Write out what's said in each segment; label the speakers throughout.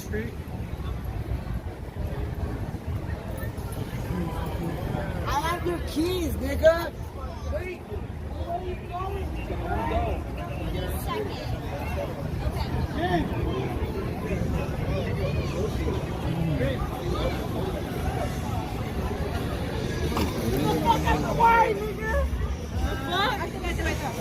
Speaker 1: Street.
Speaker 2: I have your keys, nigga. Wait, where are you going?
Speaker 3: Second.
Speaker 2: Get the fuck out the way, nigga.
Speaker 3: The fuck? I think I did myself.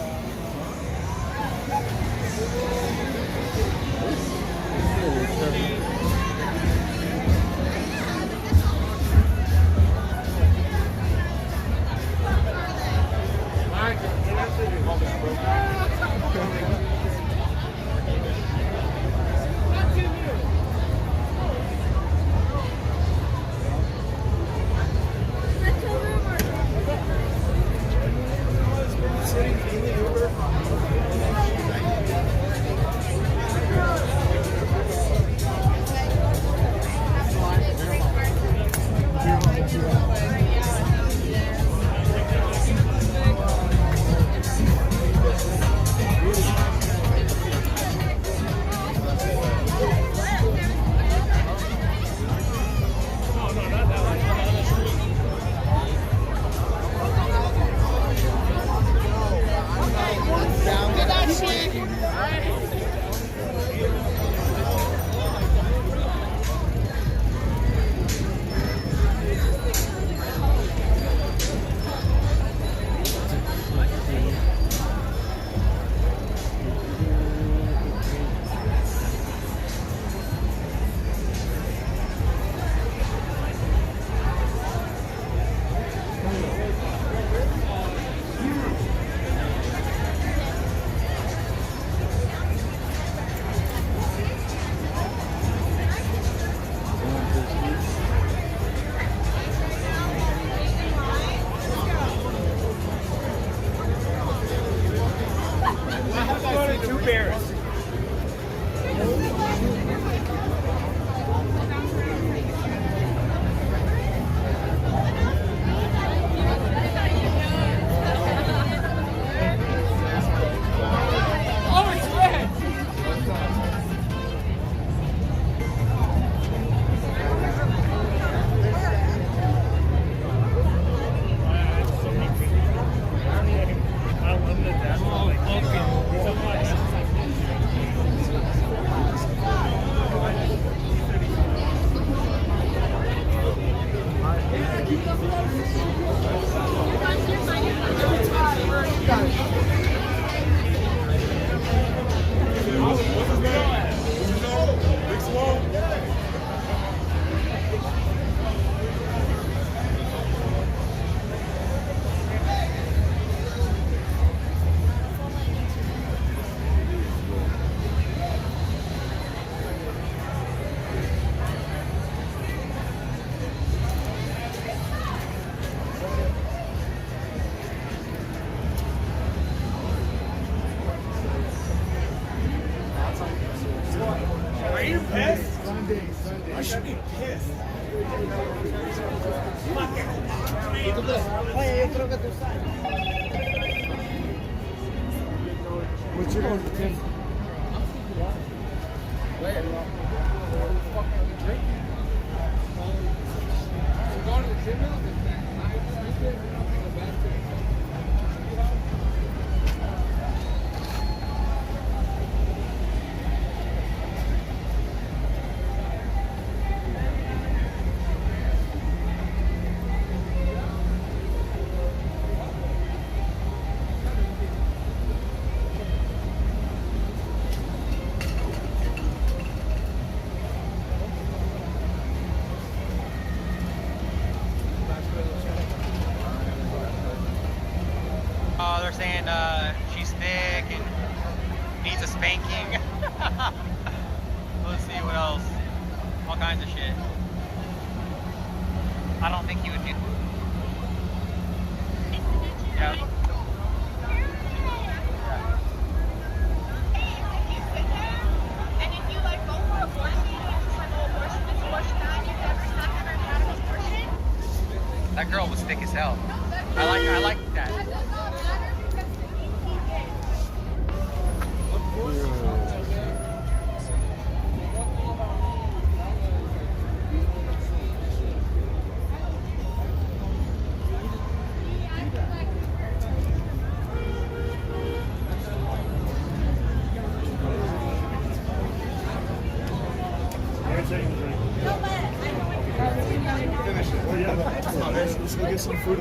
Speaker 1: I should be pissed.
Speaker 2: Oye, yo creo que tú sabes.
Speaker 1: What's your going to drink? Where? What the fuck are we drinking? We're going to the gym now?
Speaker 4: They're saying she's thick and needs a spanking. Let's see what else. All kinds of shit. I don't think he would do. Yeah. That girl was thick as hell. I like that.
Speaker 5: go get some food.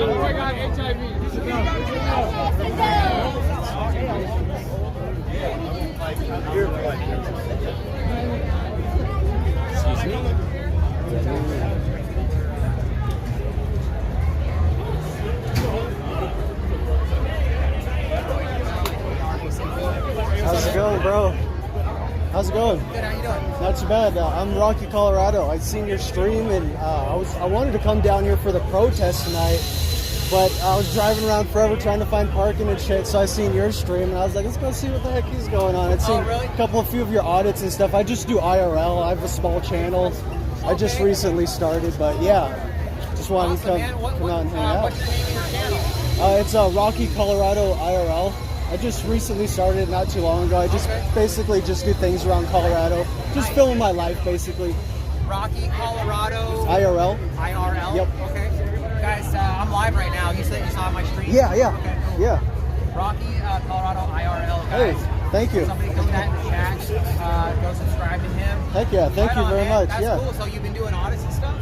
Speaker 1: Oh my God,
Speaker 5: How's it going, bro? How's it going?
Speaker 2: Good, how you doing?
Speaker 5: Not too bad. I'm Rocky, Colorado. I seen your stream, and I wanted to come down here for the protest tonight, but I was driving around forever trying to find parking and shit. So I seen your stream, and I was like, let's go see what the heck is going on. I'd seen a few of your audits and stuff. I just do IRL. I have a small channel. I just recently started, but yeah, just wanted to come on and hang out.
Speaker 2: What's the name of your channel?
Speaker 5: It's Rocky, Colorado IRL. I just recently started not too long ago. I just basically just do things around Colorado. Just filming my life, basically.
Speaker 2: Rocky, Colorado.
Speaker 5: IRL.
Speaker 2: IRL?
Speaker 5: Yep.
Speaker 2: Okay. Guys, I'm live right now. You said you saw my stream?
Speaker 5: Yeah, yeah.
Speaker 2: Okay, cool.
Speaker 5: Yeah.
Speaker 2: Rocky, Colorado IRL,
Speaker 5: Hey,
Speaker 2: guys.
Speaker 5: thank you.
Speaker 2: Somebody put that in the chat. Go subscribe to him.
Speaker 5: Heck yeah, thank you very much.
Speaker 2: That's
Speaker 5: Yeah.
Speaker 2: cool. So you've been doing audits and stuff?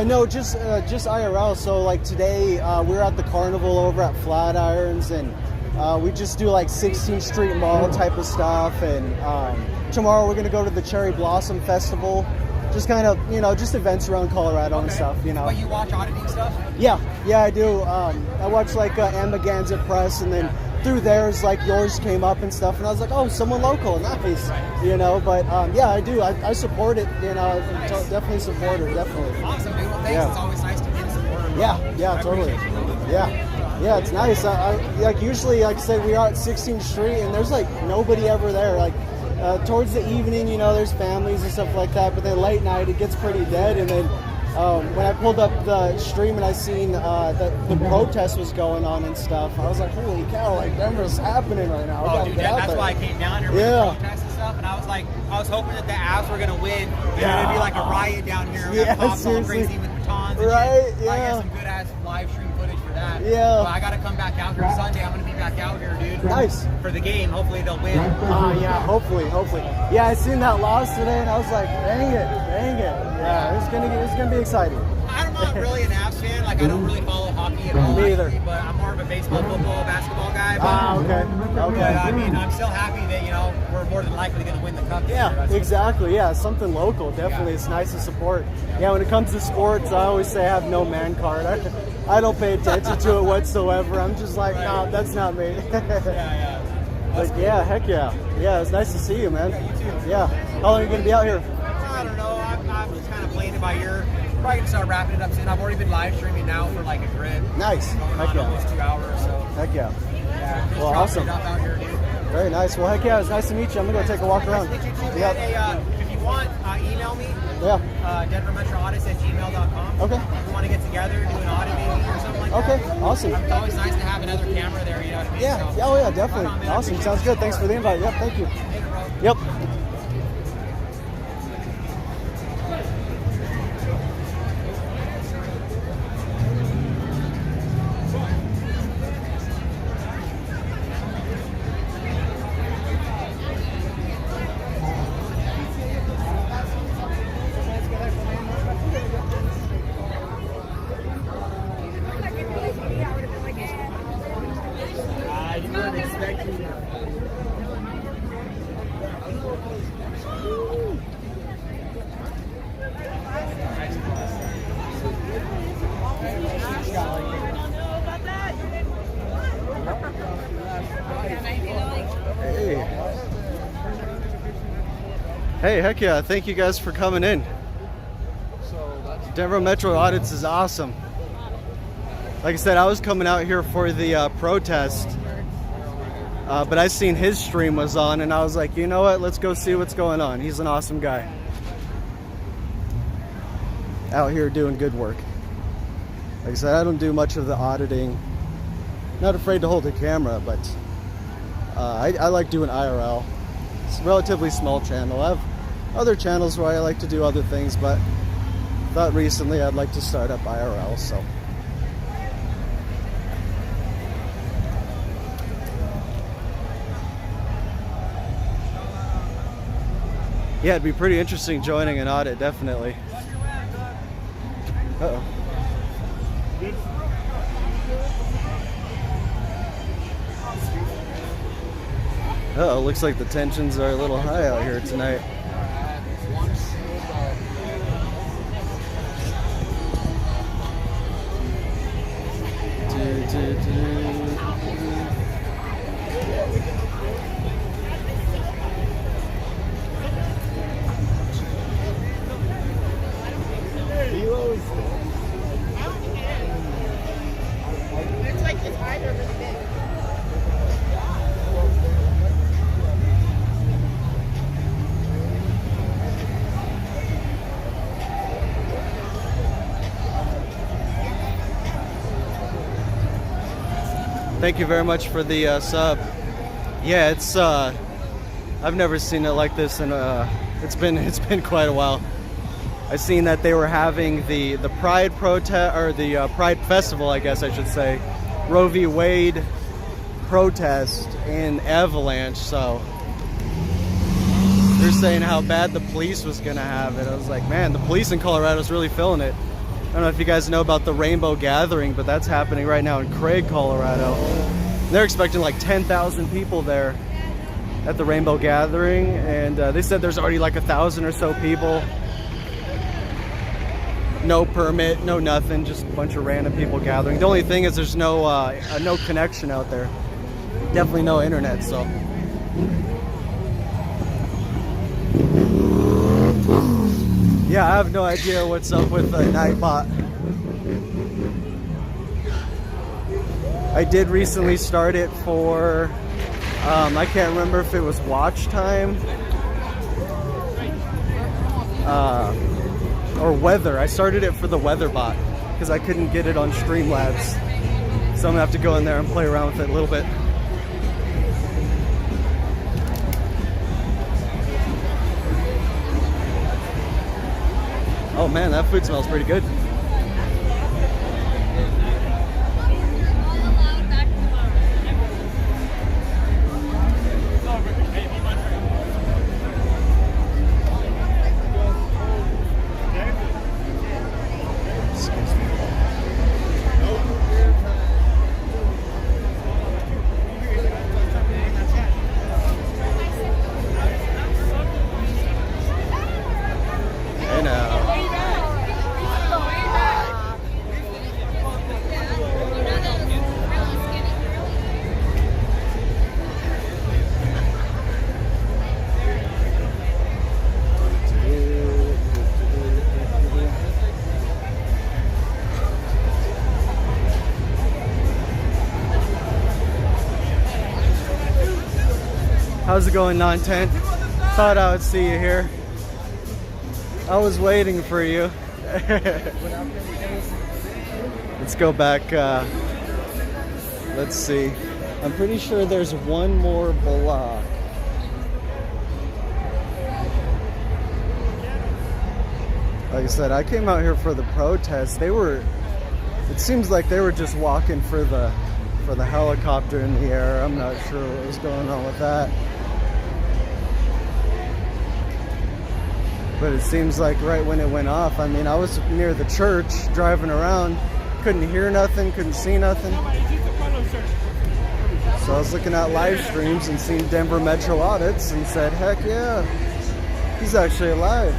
Speaker 5: No, just IRL. So like today, we're at the carnival over at Flatirons, and we just do like 16th Street Mall type of stuff. And tomorrow we're gonna go to the Cherry Blossom Festival. Just kind of, just events around Colorado and stuff,
Speaker 2: But you watch auditing stuff?
Speaker 5: Yeah, I do. I watch like Amagansett Press, and then through theirs, like yours came up and stuff, and I was like, oh, someone local, nice, But yeah, I do. I support it, definitely support it, definitely.
Speaker 2: Awesome, dude. Well, thanks.
Speaker 5: Yeah.
Speaker 2: It's always nice to get support.
Speaker 5: Yeah, totally. Yeah, it's nice. Like usually, like I said, we are at 16th Street, and there's like nobody ever there. Like towards the evening, there's families and stuff like that, but then late night it gets pretty dead. And then when I pulled up the stream and I seen that the protest was going on and stuff, I was like, holy cow, like Denver's happening right now.
Speaker 2: Oh, dude, that's why I came down here with the protest and stuff, and I was hoping that the Avs were gonna win. It'd be like a riot down here. We got cops all crazy with batons and
Speaker 5: right,
Speaker 2: shit. I get some good ass live stream footage for that.
Speaker 5: Yeah.
Speaker 2: But I gotta come back out here Sunday. I'm gonna be back out here, dude.
Speaker 5: Nice.
Speaker 2: For the game. Hopefully they'll win.
Speaker 5: Yeah, hopefully. Yeah, I seen that loss today, and I was like, dang it. Yeah, it's gonna be exciting.
Speaker 2: I'm not really an Avs fan. Like, I don't really follow hockey at all.
Speaker 5: Me either.
Speaker 2: Actually, but I'm more of a baseball, football, basketball guy. But,
Speaker 5: Okay.
Speaker 2: I mean, I'm still happy that, we're more than likely going to win the cup.
Speaker 5: Yeah, exactly. Yeah, something local. Definitely. It's nice to support. Yeah, when it comes to sports, I always say I have no man card. I don't pay attention to it whatsoever. I'm just like, no, that's not me. But yeah, heck yeah. Yeah, it's nice to see you, man.
Speaker 2: Yeah, you too.
Speaker 5: Yeah. How long are you going to be out here?
Speaker 2: I don't know. I'm just kind of playing it by ear. Probably going to start wrapping it up soon. I've already been live streaming now for like a grid.
Speaker 5: Nice.
Speaker 2: Going
Speaker 5: Heck
Speaker 2: on
Speaker 5: yeah.
Speaker 2: almost 2 hours. So,
Speaker 5: Heck yeah.
Speaker 2: yeah. Just
Speaker 5: Well,
Speaker 2: dropping
Speaker 5: awesome.
Speaker 2: it up out here, dude.
Speaker 5: Very nice. Well, heck yeah. It's nice to meet you. I'm going to go take a walk around.
Speaker 2: Nice to meet you too,
Speaker 5: Yeah.
Speaker 2: man. Hey, if you want, email me.
Speaker 5: Yeah.
Speaker 2: DenverMetroAudits@gmail.com.
Speaker 5: Okay.
Speaker 2: If you want to get together, do an audit maybe or something like that.
Speaker 5: Okay. Awesome.
Speaker 2: It's always nice to have another camera there, you know what I mean?
Speaker 5: Yeah.
Speaker 2: So,
Speaker 5: Oh, yeah, definitely.
Speaker 2: right on, man. I
Speaker 5: Awesome.
Speaker 2: appreciate
Speaker 5: Sounds
Speaker 2: the
Speaker 5: good. Thanks for
Speaker 2: support.
Speaker 5: the invite. Yep. Thank you.
Speaker 2: Later, bro.
Speaker 5: Yep. Hey, heck yeah. Thank you guys for coming in. Denver Metro Audits is awesome. Like I said, I was coming out here for the protest, but I seen his stream was on, and I was like, you know what? Let's go see what's going on. He's an awesome guy. Out here doing good work. Like I said, I don't do much of the auditing. Not afraid to hold a camera, but I like doing IRL. It's a relatively small channel. I have other channels where I like to do other things, but thought recently I'd like to start up IRL, so. Yeah, it'd be pretty interesting joining an audit, definitely. Uh-oh. Uh-oh, looks like the tensions are a little high out here tonight.
Speaker 3: It's like his eyes are really big.
Speaker 5: Thank you very much for the sub. Yeah, it's I've never seen it like this, and it's been quite a while. I seen that they were having the Pride protest, or the Pride Festival, I guess I should say, Roe v. Wade protest in Avalanche. So they're saying how bad the police was gonna have it. I was like, man, the police in Colorado's really feeling it. I don't know if you guys know about the Rainbow Gathering, but that's happening right now in Craig, Colorado. They're expecting like 10,000 people there at the Rainbow Gathering, and they said there's already like 1,000 or so people. No permit, no nothing, just a bunch of random people gathering. The only thing is there's no no connection out there. Definitely no internet, so. Yeah, I have no idea what's up with Nightbot. I did recently start it for, I can't remember if it was watch time or weather. I started it for the weather bot because I couldn't get it on Streamlabs. So I'm gonna have to go in there and play around with it a little bit. Oh man, that food smells pretty good. How's it going, non-tent? Thought I would see you here. I was waiting for you. Let's go back. Let's see. I'm pretty sure there's one more block. Like I said, I came out here for the protest. It seems like they were just walking for the helicopter in the air. I'm not sure what was going on with that. But it seems like right when it went off, I mean, I was near the church driving around, couldn't hear nothing, couldn't see nothing. So I was looking at live streams and seeing Denver Metro Audits and said, heck yeah, he's actually alive.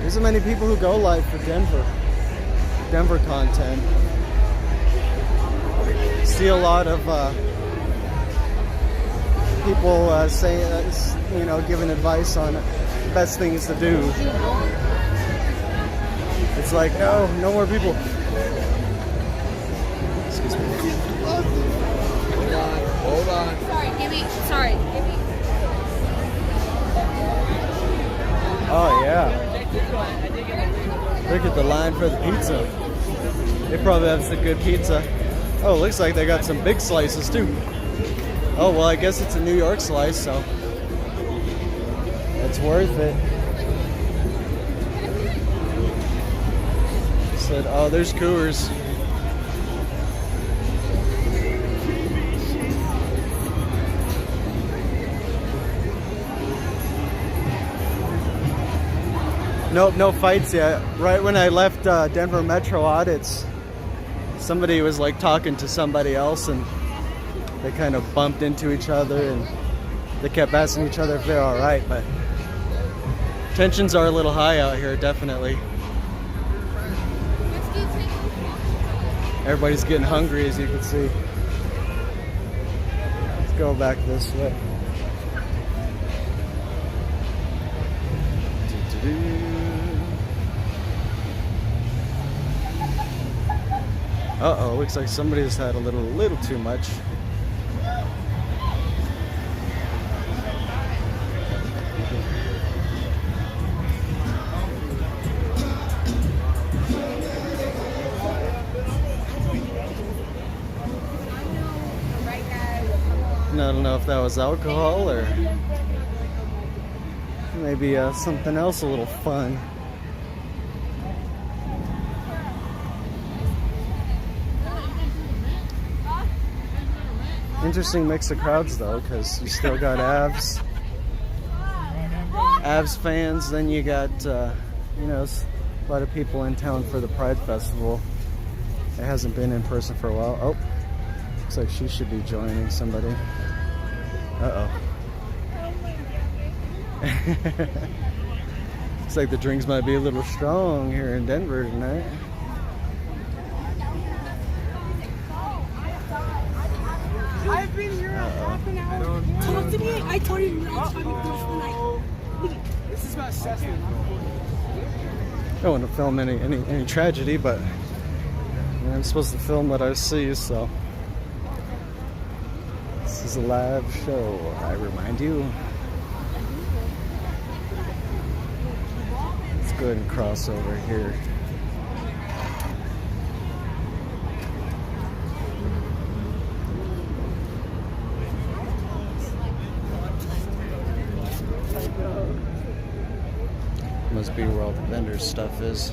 Speaker 5: There's so many people who go live for Denver content. See a lot of people saying, giving advice on the best things to do. It's like, no more people. Excuse me.
Speaker 1: Hold on.
Speaker 3: Sorry.
Speaker 5: Oh, yeah. Look at the line for the pizza. They probably have some good pizza. Oh, looks like they got some big slices, too. Oh, well, I guess it's a New York slice, so it's worth it. Said, oh, there's Coors. Nope, no fights yet. Right when I left Denver Metro audits, somebody was like talking to somebody else and they kind of bumped into each other and they kept asking each other if they're all right, but tensions are a little high out here, definitely. Everybody's getting hungry, as you can see. Let's go back this way. Uh-oh, looks like somebody's had a little too much. I don't know if that was alcohol or maybe something else a little fun. Interesting mix of crowds though, because you still got Avs fans, then you got a lot of people in town for the Pride Festival. It hasn't been in person for a while. Oh, looks like she should be joining somebody. Uh-oh. Looks like the drinks might be a little strong here in Denver tonight.
Speaker 3: I've been here half an hour. Talk to me. I told you not to be first tonight.
Speaker 1: This is about Cessna.
Speaker 5: I don't want to film any tragedy, but I'm supposed to film what I see, so this is a live show, I remind you. Let's go ahead and cross over here. Must be where all the vendors' stuff is.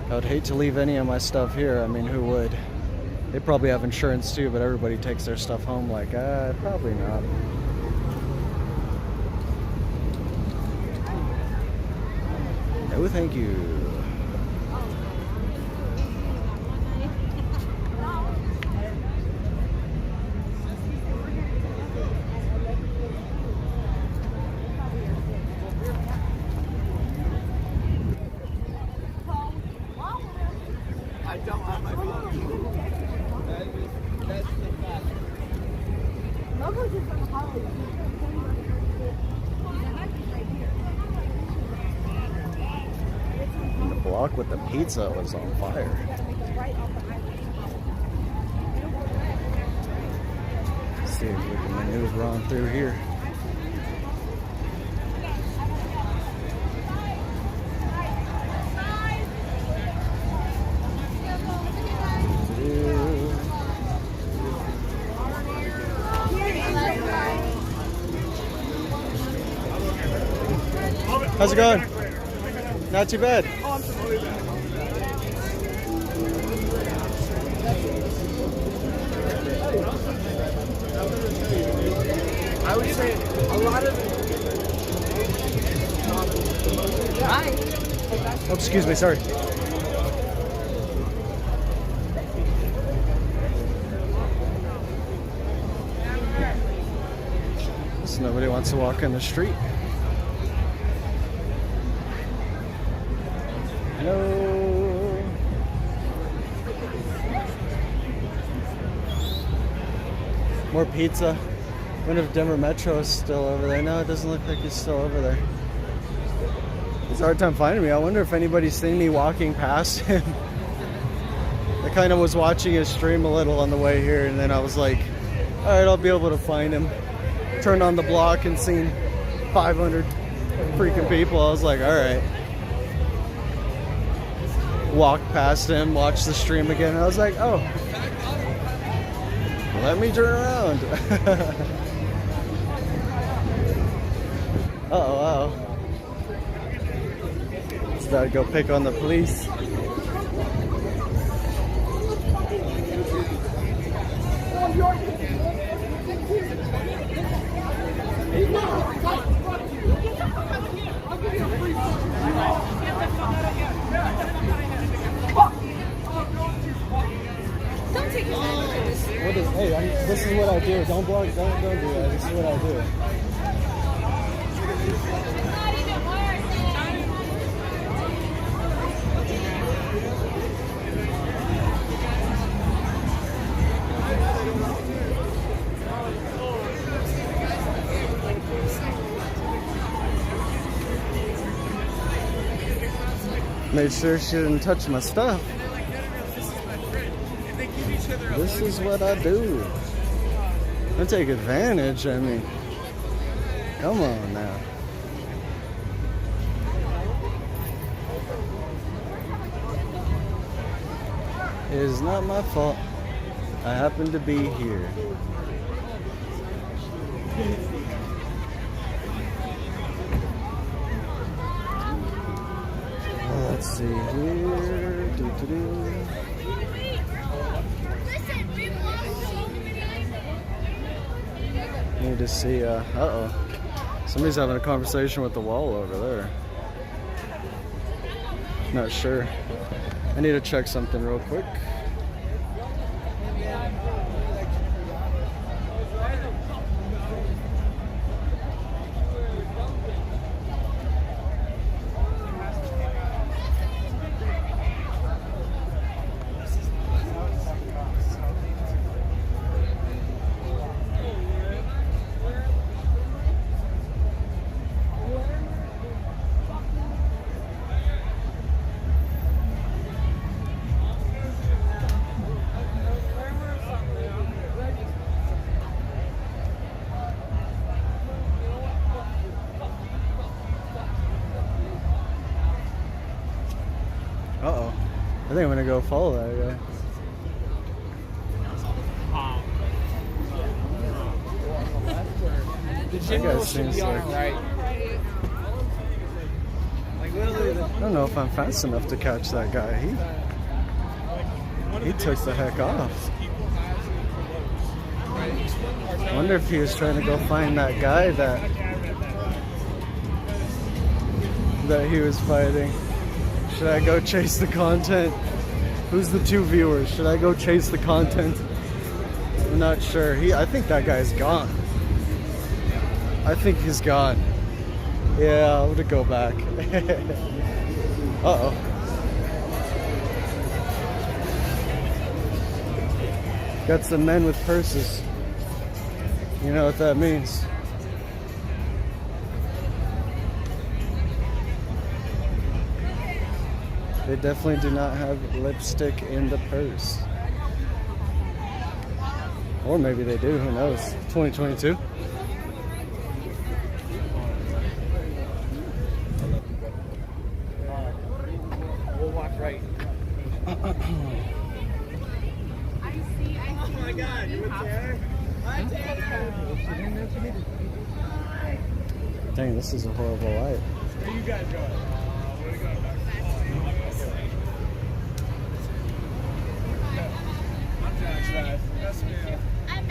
Speaker 5: I would hate to leave any of my stuff here. I mean, who would? They probably have insurance too, but everybody takes their stuff home like, probably not. No, thank you.
Speaker 1: I don't have my phone. That's the fact.
Speaker 5: The block with the pizza was on fire. Let's see if we can maneuver on through here. How's it going? Not too bad.
Speaker 1: I would say a lot of. Hi.
Speaker 5: Oh, excuse me, sorry. So nobody wants to walk in the street. Hello. More pizza. Wonder if Denver Metro is still over there. No, it doesn't look like he's still over there. It's a hard time finding me. I wonder if anybody's seen me walking past him. I kind of was watching his stream a little on the way here, and then I was like, all right, I'll be able to find him. Turned on the block and seen 500 freaking people. I was like, all right. Walked past him, watched the stream again. I was like, oh, let me turn around. Uh-oh, wow. Just about to go pick on the police. This is what I do. Don't block. Don't do that. This is what I do. Made sure she didn't touch my stuff. This is what I do. I take advantage. I mean, come on now. It is not my fault. I happen to be here. Let's see here. Need to see, uh-oh. Somebody's having a conversation with the wall over there. Not sure. I need to check something real quick. Uh-oh. I think I'm gonna go follow that guy.
Speaker 1: The general should be on right. Like literally.
Speaker 5: I don't know if I'm fast enough to catch that guy. He took the heck off. I wonder if he was trying to go find that guy that he was fighting. Should I go chase the content? Who's the two viewers? Should I go chase the content? I'm not sure. I think that guy's gone. I think he's gone. Yeah, I'm gonna go back. Uh-oh. Got some men with purses. You know what that means. They definitely do not have lipstick in the purse. Or maybe they do, who knows? 2022.
Speaker 1: We'll walk right. Oh my God, you were there? Hi, Tanner.
Speaker 5: Dang, this is a horrible light.
Speaker 1: Where you guys going? Where are you going?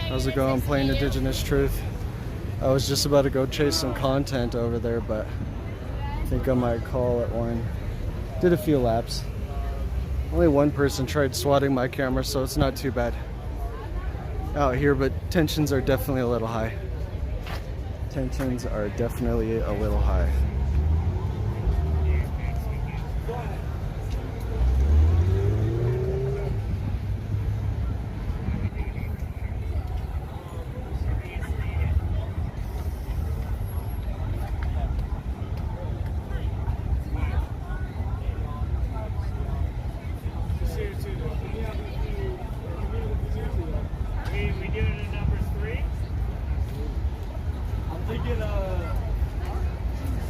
Speaker 5: How's it going? Playing Indigenous Truth. I was just about to go chase some content over there, but I think I might call it one. Did a few laps. Only one person tried swatting my camera, so it's not too bad out here, but tensions are definitely a little high. Tensions are definitely a little high.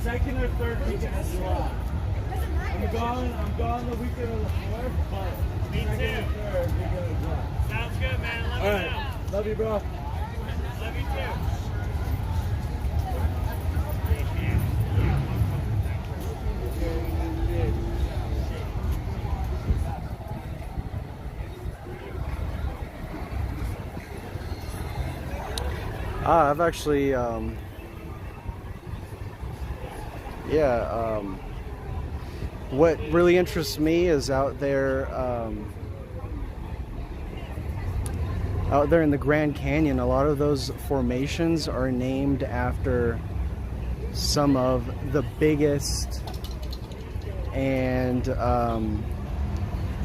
Speaker 1: second or third weekend of July. I'm gone the weekend of the 4th, but me too. Third weekend of July. Sounds good, man. Love you. All right. Love you, bro. Love you too.
Speaker 5: I've actually, what really interests me is out there in the Grand Canyon, a lot of those formations are named after some of the biggest and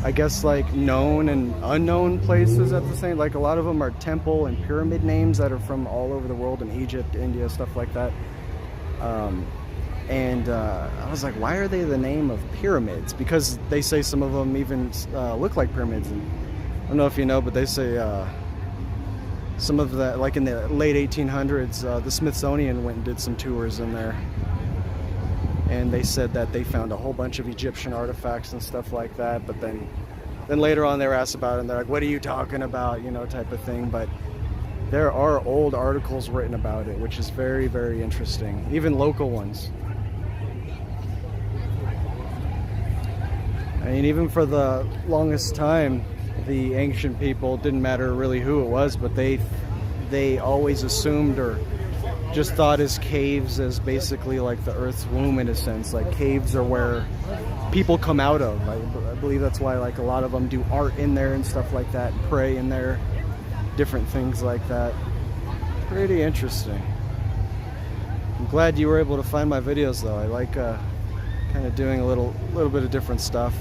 Speaker 5: I guess like known and unknown places at the same. Like a lot of them are temple and pyramid names that are from all over the world, in Egypt, India, stuff like that. I was like, why are they the name of pyramids? Because they say some of them even look like pyramids. And I don't know if you know, but they say some of the, like in the late 1800s, the Smithsonian went and did some tours in there. And they said that they found a whole bunch of Egyptian artifacts and stuff like that. But then later on they were asked about it and they're like, what are you talking about? You know, type of thing. But there are old articles written about it, which is very, very interesting. Even local ones. I mean, even for the longest time, the ancient people, didn't matter really who it was, but they always assumed or just thought as caves as basically like the Earth's womb in a sense. Like caves are where people come out of. I believe that's why like a lot of them do art in there and stuff like that, and pray in there, different things like that. Pretty interesting. I'm glad you were able to find my videos though. I like kind of doing a little bit of different stuff.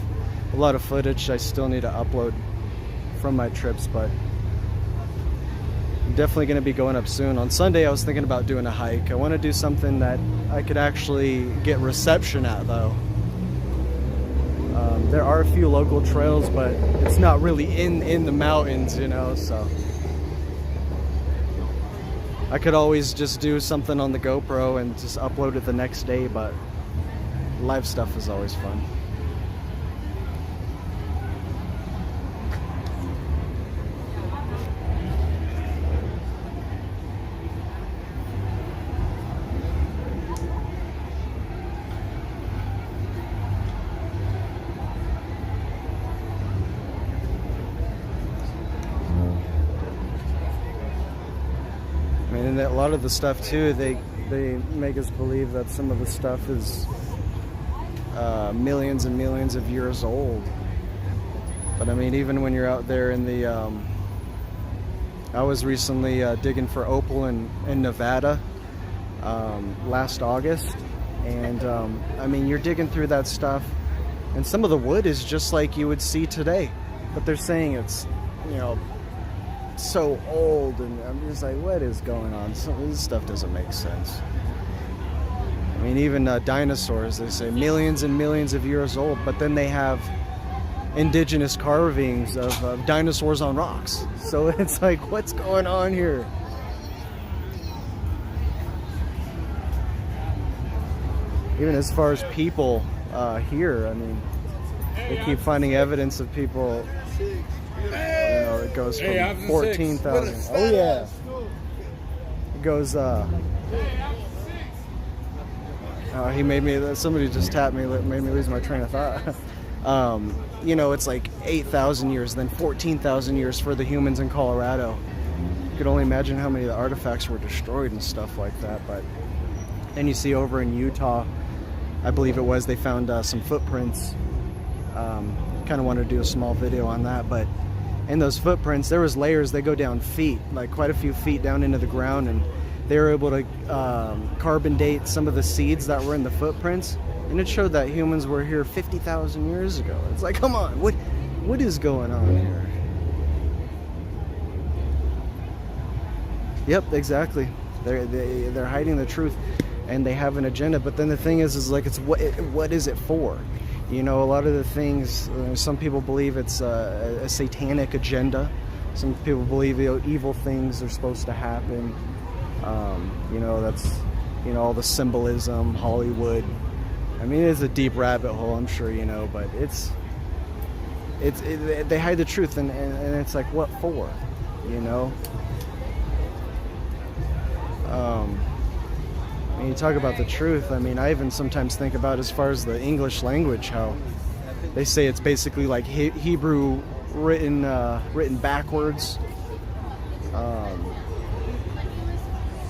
Speaker 5: A lot of footage I still need to upload from my trips, but I'm definitely going to be going up soon. On Sunday I was thinking about doing a hike. I want to do something that I could actually get reception at though. There are a few local trails, but it's not really in the mountains, you know, so I could always just do something on the GoPro and just upload it the next day, but live stuff is always fun. And a lot of the stuff too, they make us believe that some of the stuff is millions and millions of years old. But I mean, even when you're out there in the I was recently digging for opal in Nevada last August, and I mean, you're digging through that stuff and some of the wood is just like you would see today, but they're saying it's, you know, so old, and I'm just like, what is going on? This stuff doesn't make sense. I mean, even dinosaurs, they say millions and millions of years old, but then they have indigenous carvings of dinosaurs on rocks. So it's like, what's going on here? Even as far as people here, I mean, they keep finding evidence of people. You know, it goes from 14,000. Oh yeah. It goes. He made me. Somebody just tapped me. Made me lose my train of thought. You know, it's like 8,000 years, then 14,000 years for the humans in Colorado. You could only imagine how many of the artifacts were destroyed and stuff like that. But then you see over in Utah, I believe it was, they found some footprints. Kind of wanted to do a small video on that, but in those footprints, there was layers. They go down feet, like quite a few feet down into the ground, and they were able to carbon date some of the seeds that were in the footprints, and it showed that humans were here 50,000 years ago. It's like, come on, what is going on here? Yep, exactly. They're hiding the truth, and they have an agenda. But then the thing is like, it's what is it for? You know, a lot of the things, some people believe it's a satanic agenda. Some people believe evil things are supposed to happen. You know, that's you know, all the symbolism, Hollywood. I mean, it's a deep rabbit hole, I'm sure you know, but they hide the truth, and it's like, what for, you know? When you talk about the truth, I mean, I even sometimes think about, as far as the English language, how they say it's basically like Hebrew written backwards,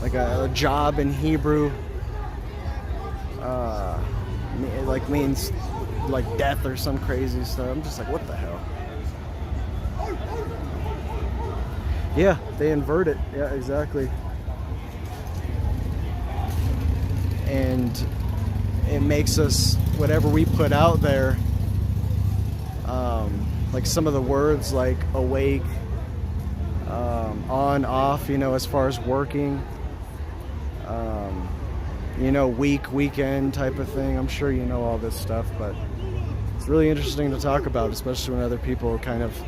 Speaker 5: like a job in Hebrew, like means like death or some crazy stuff. I'm just like, what the hell? Yeah, they invert it. Yeah, exactly. And it makes us, whatever we put out there, like some of the words like awake, on, off, you know, as far as working, you know, weekend type of thing. I'm sure you know all this stuff, but it's really interesting to talk about, especially when other people kind of,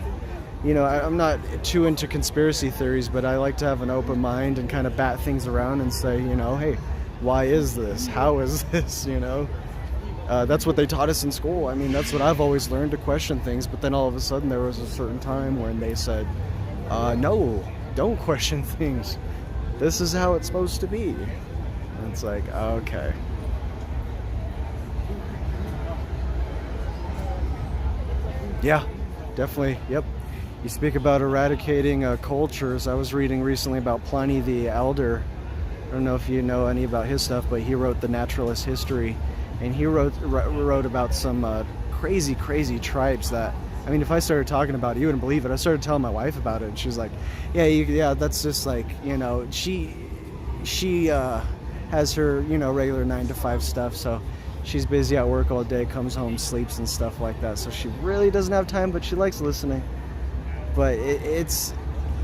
Speaker 5: you know, I'm not too into conspiracy theories, but I like to have an open mind and kind of bat things around and say, you know, hey, why is this? How is this? You know, that's what they taught us in school. I mean, that's what I've always learned, to question things. But then all of a sudden there was a certain time when they said, no, don't question things. This is how it's supposed to be. And it's like, okay. Yeah, definitely. Yep. You speak about eradicating cultures. I was reading recently about Pliny the Elder. I don't know if you know any about his stuff, but he wrote The Naturalist History, and he wrote about some crazy tribes that, I mean, if I started talking about it, you wouldn't believe it. I started telling my wife about it, and she was like, yeah, that's just like, you know, she has her, you know, regular 9-to-5 stuff, so she's busy at work all day, comes home, sleeps and stuff like that, so she really doesn't have time, but she likes listening. But it's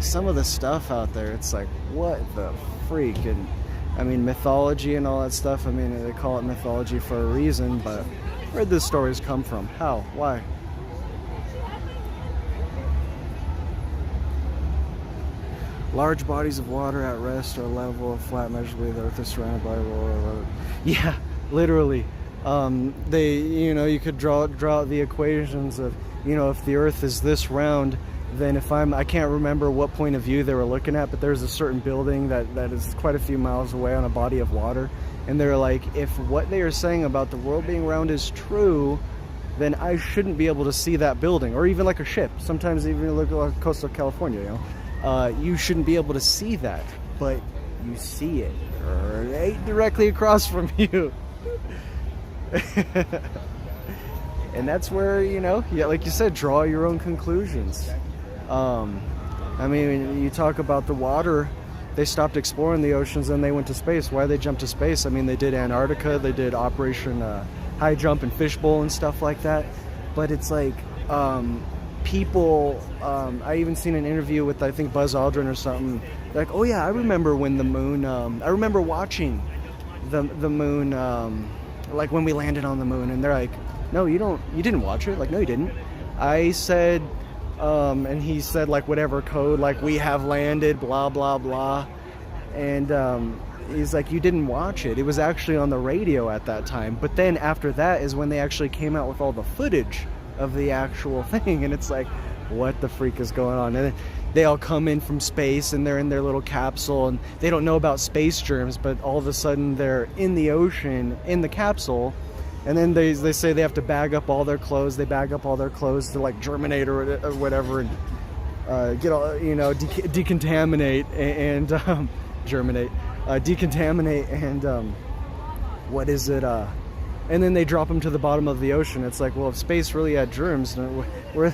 Speaker 5: some of the stuff out there, it's like, what the freak? And I mean, mythology and all that stuff, I mean, they call it mythology for a reason, but where'd these stories come from? How? Why? Large bodies of water at rest or level of flat measurably, the earth is surrounded by roller. Yeah, literally. They, you know, you could draw out the equations of, you know, if the earth is this round, then if I can't remember what point of view they were looking at, but there's a certain building that is quite a few miles away on a body of water, and they're like, if what they are saying about the world being round is true, then I shouldn't be able to see that building, or even like a ship. Sometimes even look at coastal California, you know, you shouldn't be able to see that, but you see it right directly across from you. And that's where, you know, yeah, like you said, draw your own conclusions. I mean, you talk about the water, they stopped exploring the oceans and they went to space. Why they jumped to space? I mean, they did Antarctica, they did Operation High Jump and Fishbowl and stuff like that. But it's like, people, I even seen an interview with, I think, Buzz Aldrin or something. Like, oh yeah, I remember when the moon, I remember watching the moon, like when we landed on the moon. And they're like, no, you didn't watch it. Like, no, you didn't. I said, and he said like whatever code, like we have landed, blah, blah, blah. And he's like, you didn't watch it. It was actually on the radio at that time. But then after that is when they actually came out with all the footage of the actual thing. And it's like, what the freak is going on? And then they all come in from space and they're in their little capsule and they don't know about space germs, but all of a sudden they're in the ocean, in the capsule. And then they say they have to bag up all their clothes. They bag up all their clothes to like germinate or whatever, and get all, you know, decontaminate and germinate, decontaminate, and what is it? And then they drop them to the bottom of the ocean. It's like, well, if space really had germs, where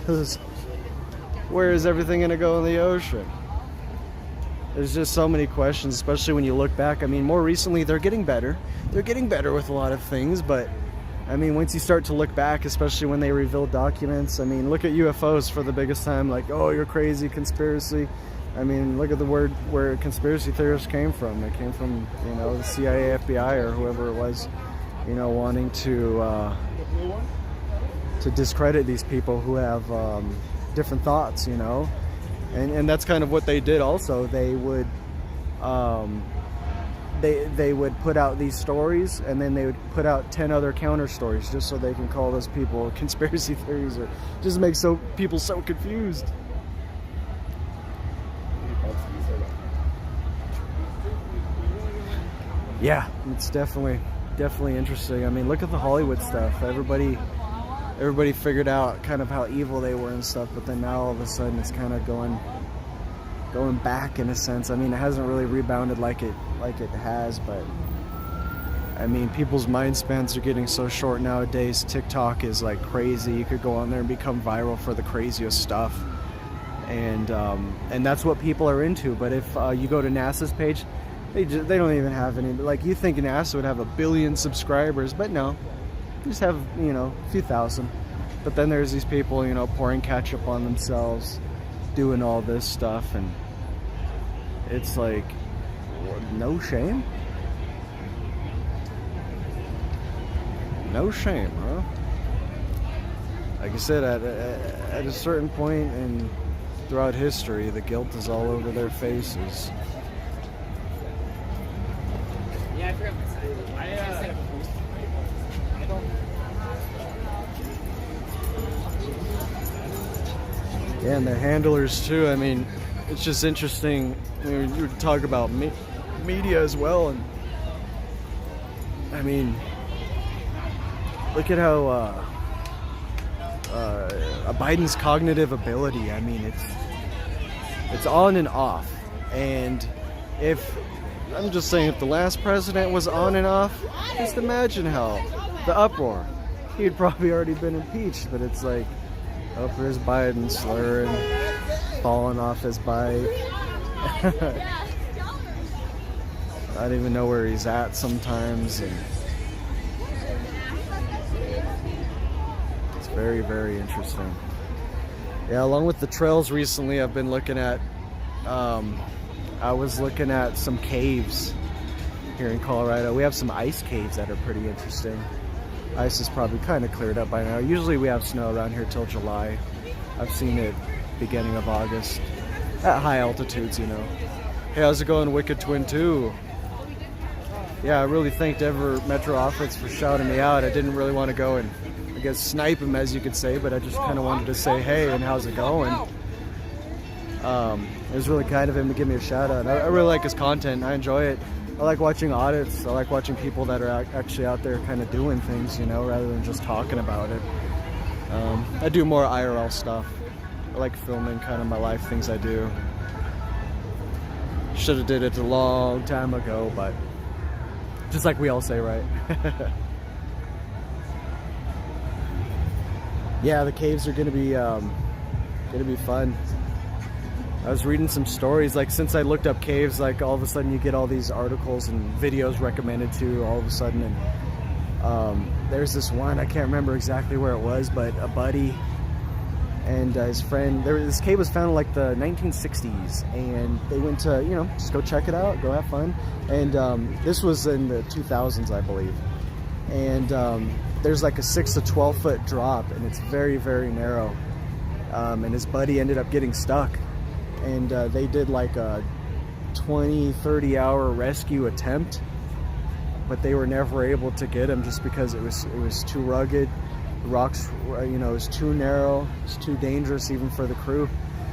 Speaker 5: is everything going to go in the ocean? There's just so many questions, especially when you look back. I mean, more recently, they're getting better. They're getting better with a lot of things, but I mean, once you start to look back, especially when they reveal documents, I mean, look at UFOs for the biggest time, like, oh, you're crazy, conspiracy. I mean, look at the word where conspiracy theorists came from. It came from, you know, the CIA, FBI, or whoever it was, you know, wanting to discredit these people who have different thoughts, you know. And that's kind of what they did also. They would they would put out these stories, and then they would put out 10 other counter stories just so they can call those people conspiracy theories, or just make people so confused. Yeah, it's definitely interesting. I mean, look at the Hollywood stuff. Everybody figured out kind of how evil they were and stuff, but then now all of a sudden it's kind of going back in a sense. I mean, it hasn't really rebounded like it has, but I mean, people's mind spans are getting so short nowadays. TikTok is like crazy. You could go on there and become viral for the craziest stuff, and that's what people are into. But if you go to NASA's page, they don't even have any. Like, you think NASA would have 1 billion subscribers, but no, they just have, you know, a few thousand. But then there's these people, you know, pouring ketchup on themselves, doing all this stuff, and it's like, no shame? No shame, huh? Like I said, at a certain point and throughout history, the guilt is all over their faces.
Speaker 2: Yeah, I forgot my sign.
Speaker 5: Yeah, and their handlers too. I mean, it's just interesting. You would talk about media as well, and I mean, look at how Biden's cognitive ability. I mean, it's on and off. And if I'm just saying, if the last president was on and off, just imagine how the uproar. He'd probably already been impeached. But it's like, oh, here's Biden slurring, falling off his bike. I don't even know where he's at sometimes, and it's very, very interesting. Yeah, along with the trails recently, I've been looking at, I was looking at some caves here in Colorado. We have some ice caves that are pretty interesting. Ice is probably kind of cleared up by now. Usually we have snow around here till July. I've seen it beginning of August at high altitudes, you know. Hey, how's it going, Wicked Twin 2? Yeah, I really thanked Ever Metro Offense for shouting me out. I didn't really want to go and, I guess, snipe him, as you could say, but I just kind of wanted to say, hey, and how's it going? It was really kind of him to give me a shout out. I really like his content. I enjoy it. I like watching audits. I like watching people that are actually out there kind of doing things, you know, rather than just talking about it. I do more IRL stuff. I like filming kind of my life, things I do. Should have did it a long time ago, but just like we all say, right? Yeah, the caves are gonna be fun. I was reading some stories, like since I looked up caves, like all of a sudden you get all these articles and videos recommended to you all of a sudden, and there's this one, I can't remember exactly where it was, but a buddy and his friend, this cave was found in like the 1960s, and they went to, you know, just go check it out, go have fun, and this was in the 2000s, I believe, and there's like a 6 to 12 foot drop, and it's very, very narrow, and his buddy ended up getting stuck. And they did like a 20-30 hour rescue attempt, but they were never able to get him just because it was too rugged. The rocks, you know, it was too narrow, it's too dangerous even for the crew.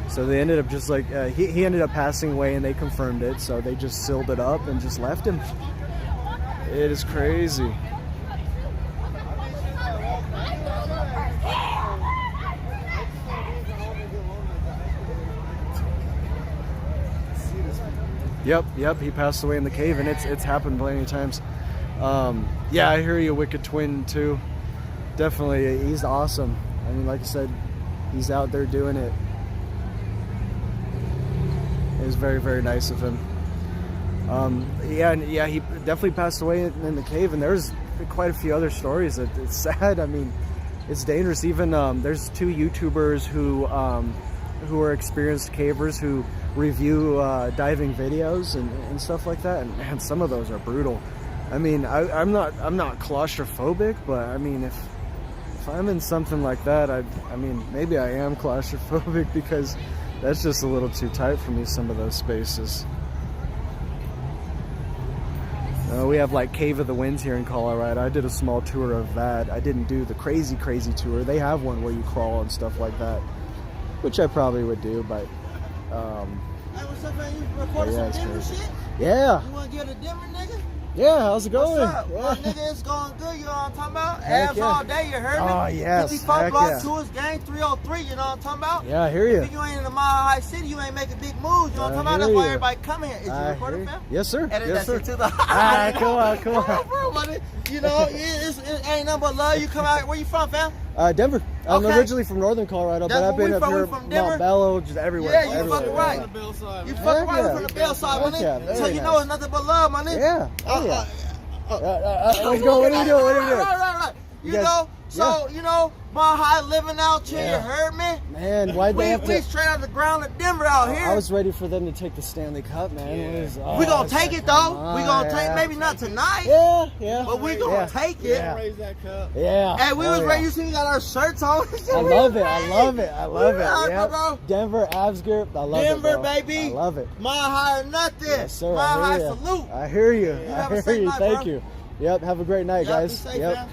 Speaker 5: So they ended up just like he ended up passing away, and they confirmed it. So they just sealed it up and just left him. It is crazy. Yep, he passed away in the cave, and it's happened plenty of times. Yeah, I hear you, Wicked Twin, too. Definitely, he's awesome. I mean, like I said, he's out there doing it. It was very, very nice of him. Yeah, he definitely passed away in the cave, and there's quite a few other stories. It's sad. I mean, it's dangerous. Even there's 2 YouTubers who are experienced cavers who review diving videos and stuff like that, and man, some of those are brutal. I mean, I'm not claustrophobic, but I mean, if I'm in something like that, I mean, maybe I am claustrophobic, because that's just a little too tight for me, some of those spaces. We have like Cave of the Winds here in Colorado. I did a small tour of that. I didn't do the crazy tour. They have one where you crawl and stuff like that, which I probably would do, but
Speaker 6: Hey, what's up, man? You recording
Speaker 5: yeah,
Speaker 6: some Denver
Speaker 5: it's
Speaker 6: shit?
Speaker 5: yeah.
Speaker 6: You want to get a Denver nigga?
Speaker 5: Yeah, how's it going?
Speaker 6: What's up?
Speaker 5: Yeah.
Speaker 6: My nigga, it's going good. You know what I'm talking about?
Speaker 5: Heck
Speaker 6: Abs
Speaker 5: yeah.
Speaker 6: all day, you heard me?
Speaker 5: Oh, yes.
Speaker 6: 54
Speaker 5: Heck
Speaker 6: block
Speaker 5: yeah.
Speaker 6: tours, gang 303, you know what I'm talking about?
Speaker 5: Yeah, I hear you.
Speaker 6: If you ain't in the Mile High City, you ain't making big moves, you know what I'm talking about? That's why everybody coming here. Is you recording, fam?
Speaker 5: Yes, sir.
Speaker 6: Edit
Speaker 5: Yes,
Speaker 6: that
Speaker 5: sir.
Speaker 6: shit to the
Speaker 5: Come on.
Speaker 6: Bro, buddy. You know, it ain't nothing but love. You come out, where you from, fam?
Speaker 5: Denver. I'm
Speaker 6: Okay.
Speaker 5: originally from Northern Colorado,
Speaker 6: That's
Speaker 5: but I've
Speaker 6: where
Speaker 5: been
Speaker 6: we
Speaker 5: up
Speaker 6: from.
Speaker 5: here,
Speaker 6: We from Denver?
Speaker 5: Mount Bello, just everywhere.
Speaker 6: Yeah, you
Speaker 5: everywhere.
Speaker 6: fucking right. You fucking right from the Bell side, my
Speaker 5: Heck yeah,
Speaker 6: nigga.
Speaker 5: very
Speaker 6: So you know
Speaker 5: nice.
Speaker 6: it's nothing but love, my nigga.
Speaker 5: Yeah. Oh, yeah. Let's go. What are you doing? What are you doing?
Speaker 6: Right. You
Speaker 5: guys-
Speaker 6: know, so, you know, my high living out here,
Speaker 5: Yeah.
Speaker 6: you heard me?
Speaker 5: Man, why'd they have
Speaker 6: We
Speaker 5: to?
Speaker 6: straight out of the ground of Denver out here.
Speaker 5: I was ready for them to take the Stanley Cup, man.
Speaker 6: We gonna take it though. We gonna take, maybe not tonight,
Speaker 5: Yeah.
Speaker 6: but we gonna take it.
Speaker 5: Yeah.
Speaker 1: Raise that cup.
Speaker 5: Yeah.
Speaker 6: Hey, we
Speaker 5: Oh,
Speaker 6: was
Speaker 5: yeah.
Speaker 6: ready. You see, we got our shirts on.
Speaker 5: I love it. I love it.
Speaker 6: Yeah,
Speaker 5: Yeah.
Speaker 6: bro.
Speaker 5: Denver, Avsgurt. I love
Speaker 6: Denver,
Speaker 5: it. Bro.
Speaker 6: baby.
Speaker 5: I love it.
Speaker 6: My high or nothing.
Speaker 5: Yes, sir.
Speaker 6: My
Speaker 5: I
Speaker 6: high
Speaker 5: hear ya.
Speaker 6: salute.
Speaker 5: I hear you.
Speaker 6: have a
Speaker 5: I
Speaker 6: safe
Speaker 5: hear you.
Speaker 6: night,
Speaker 5: Thank
Speaker 6: bro.
Speaker 5: you. Yep. Have a great night,
Speaker 6: Y'all be
Speaker 5: guys.
Speaker 6: safe,
Speaker 5: Yep.
Speaker 6: fam.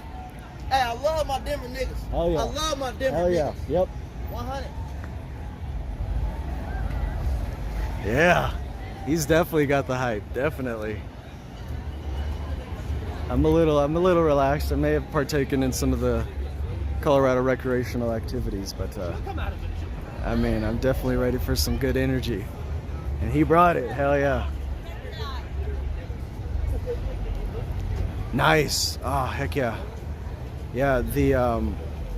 Speaker 6: Hey, I love my Denver niggas.
Speaker 5: Hell yeah.
Speaker 6: I love my Denver
Speaker 5: Hell yeah.
Speaker 6: niggas.
Speaker 5: Yep.
Speaker 6: 100.
Speaker 5: Yeah. He's definitely got the hype. Definitely. I'm a little relaxed. I may have partaken in some of the Colorado recreational activities, but I mean, I'm definitely ready for some good energy. And he brought it. Hell yeah. Nice. Oh, heck yeah. Yeah,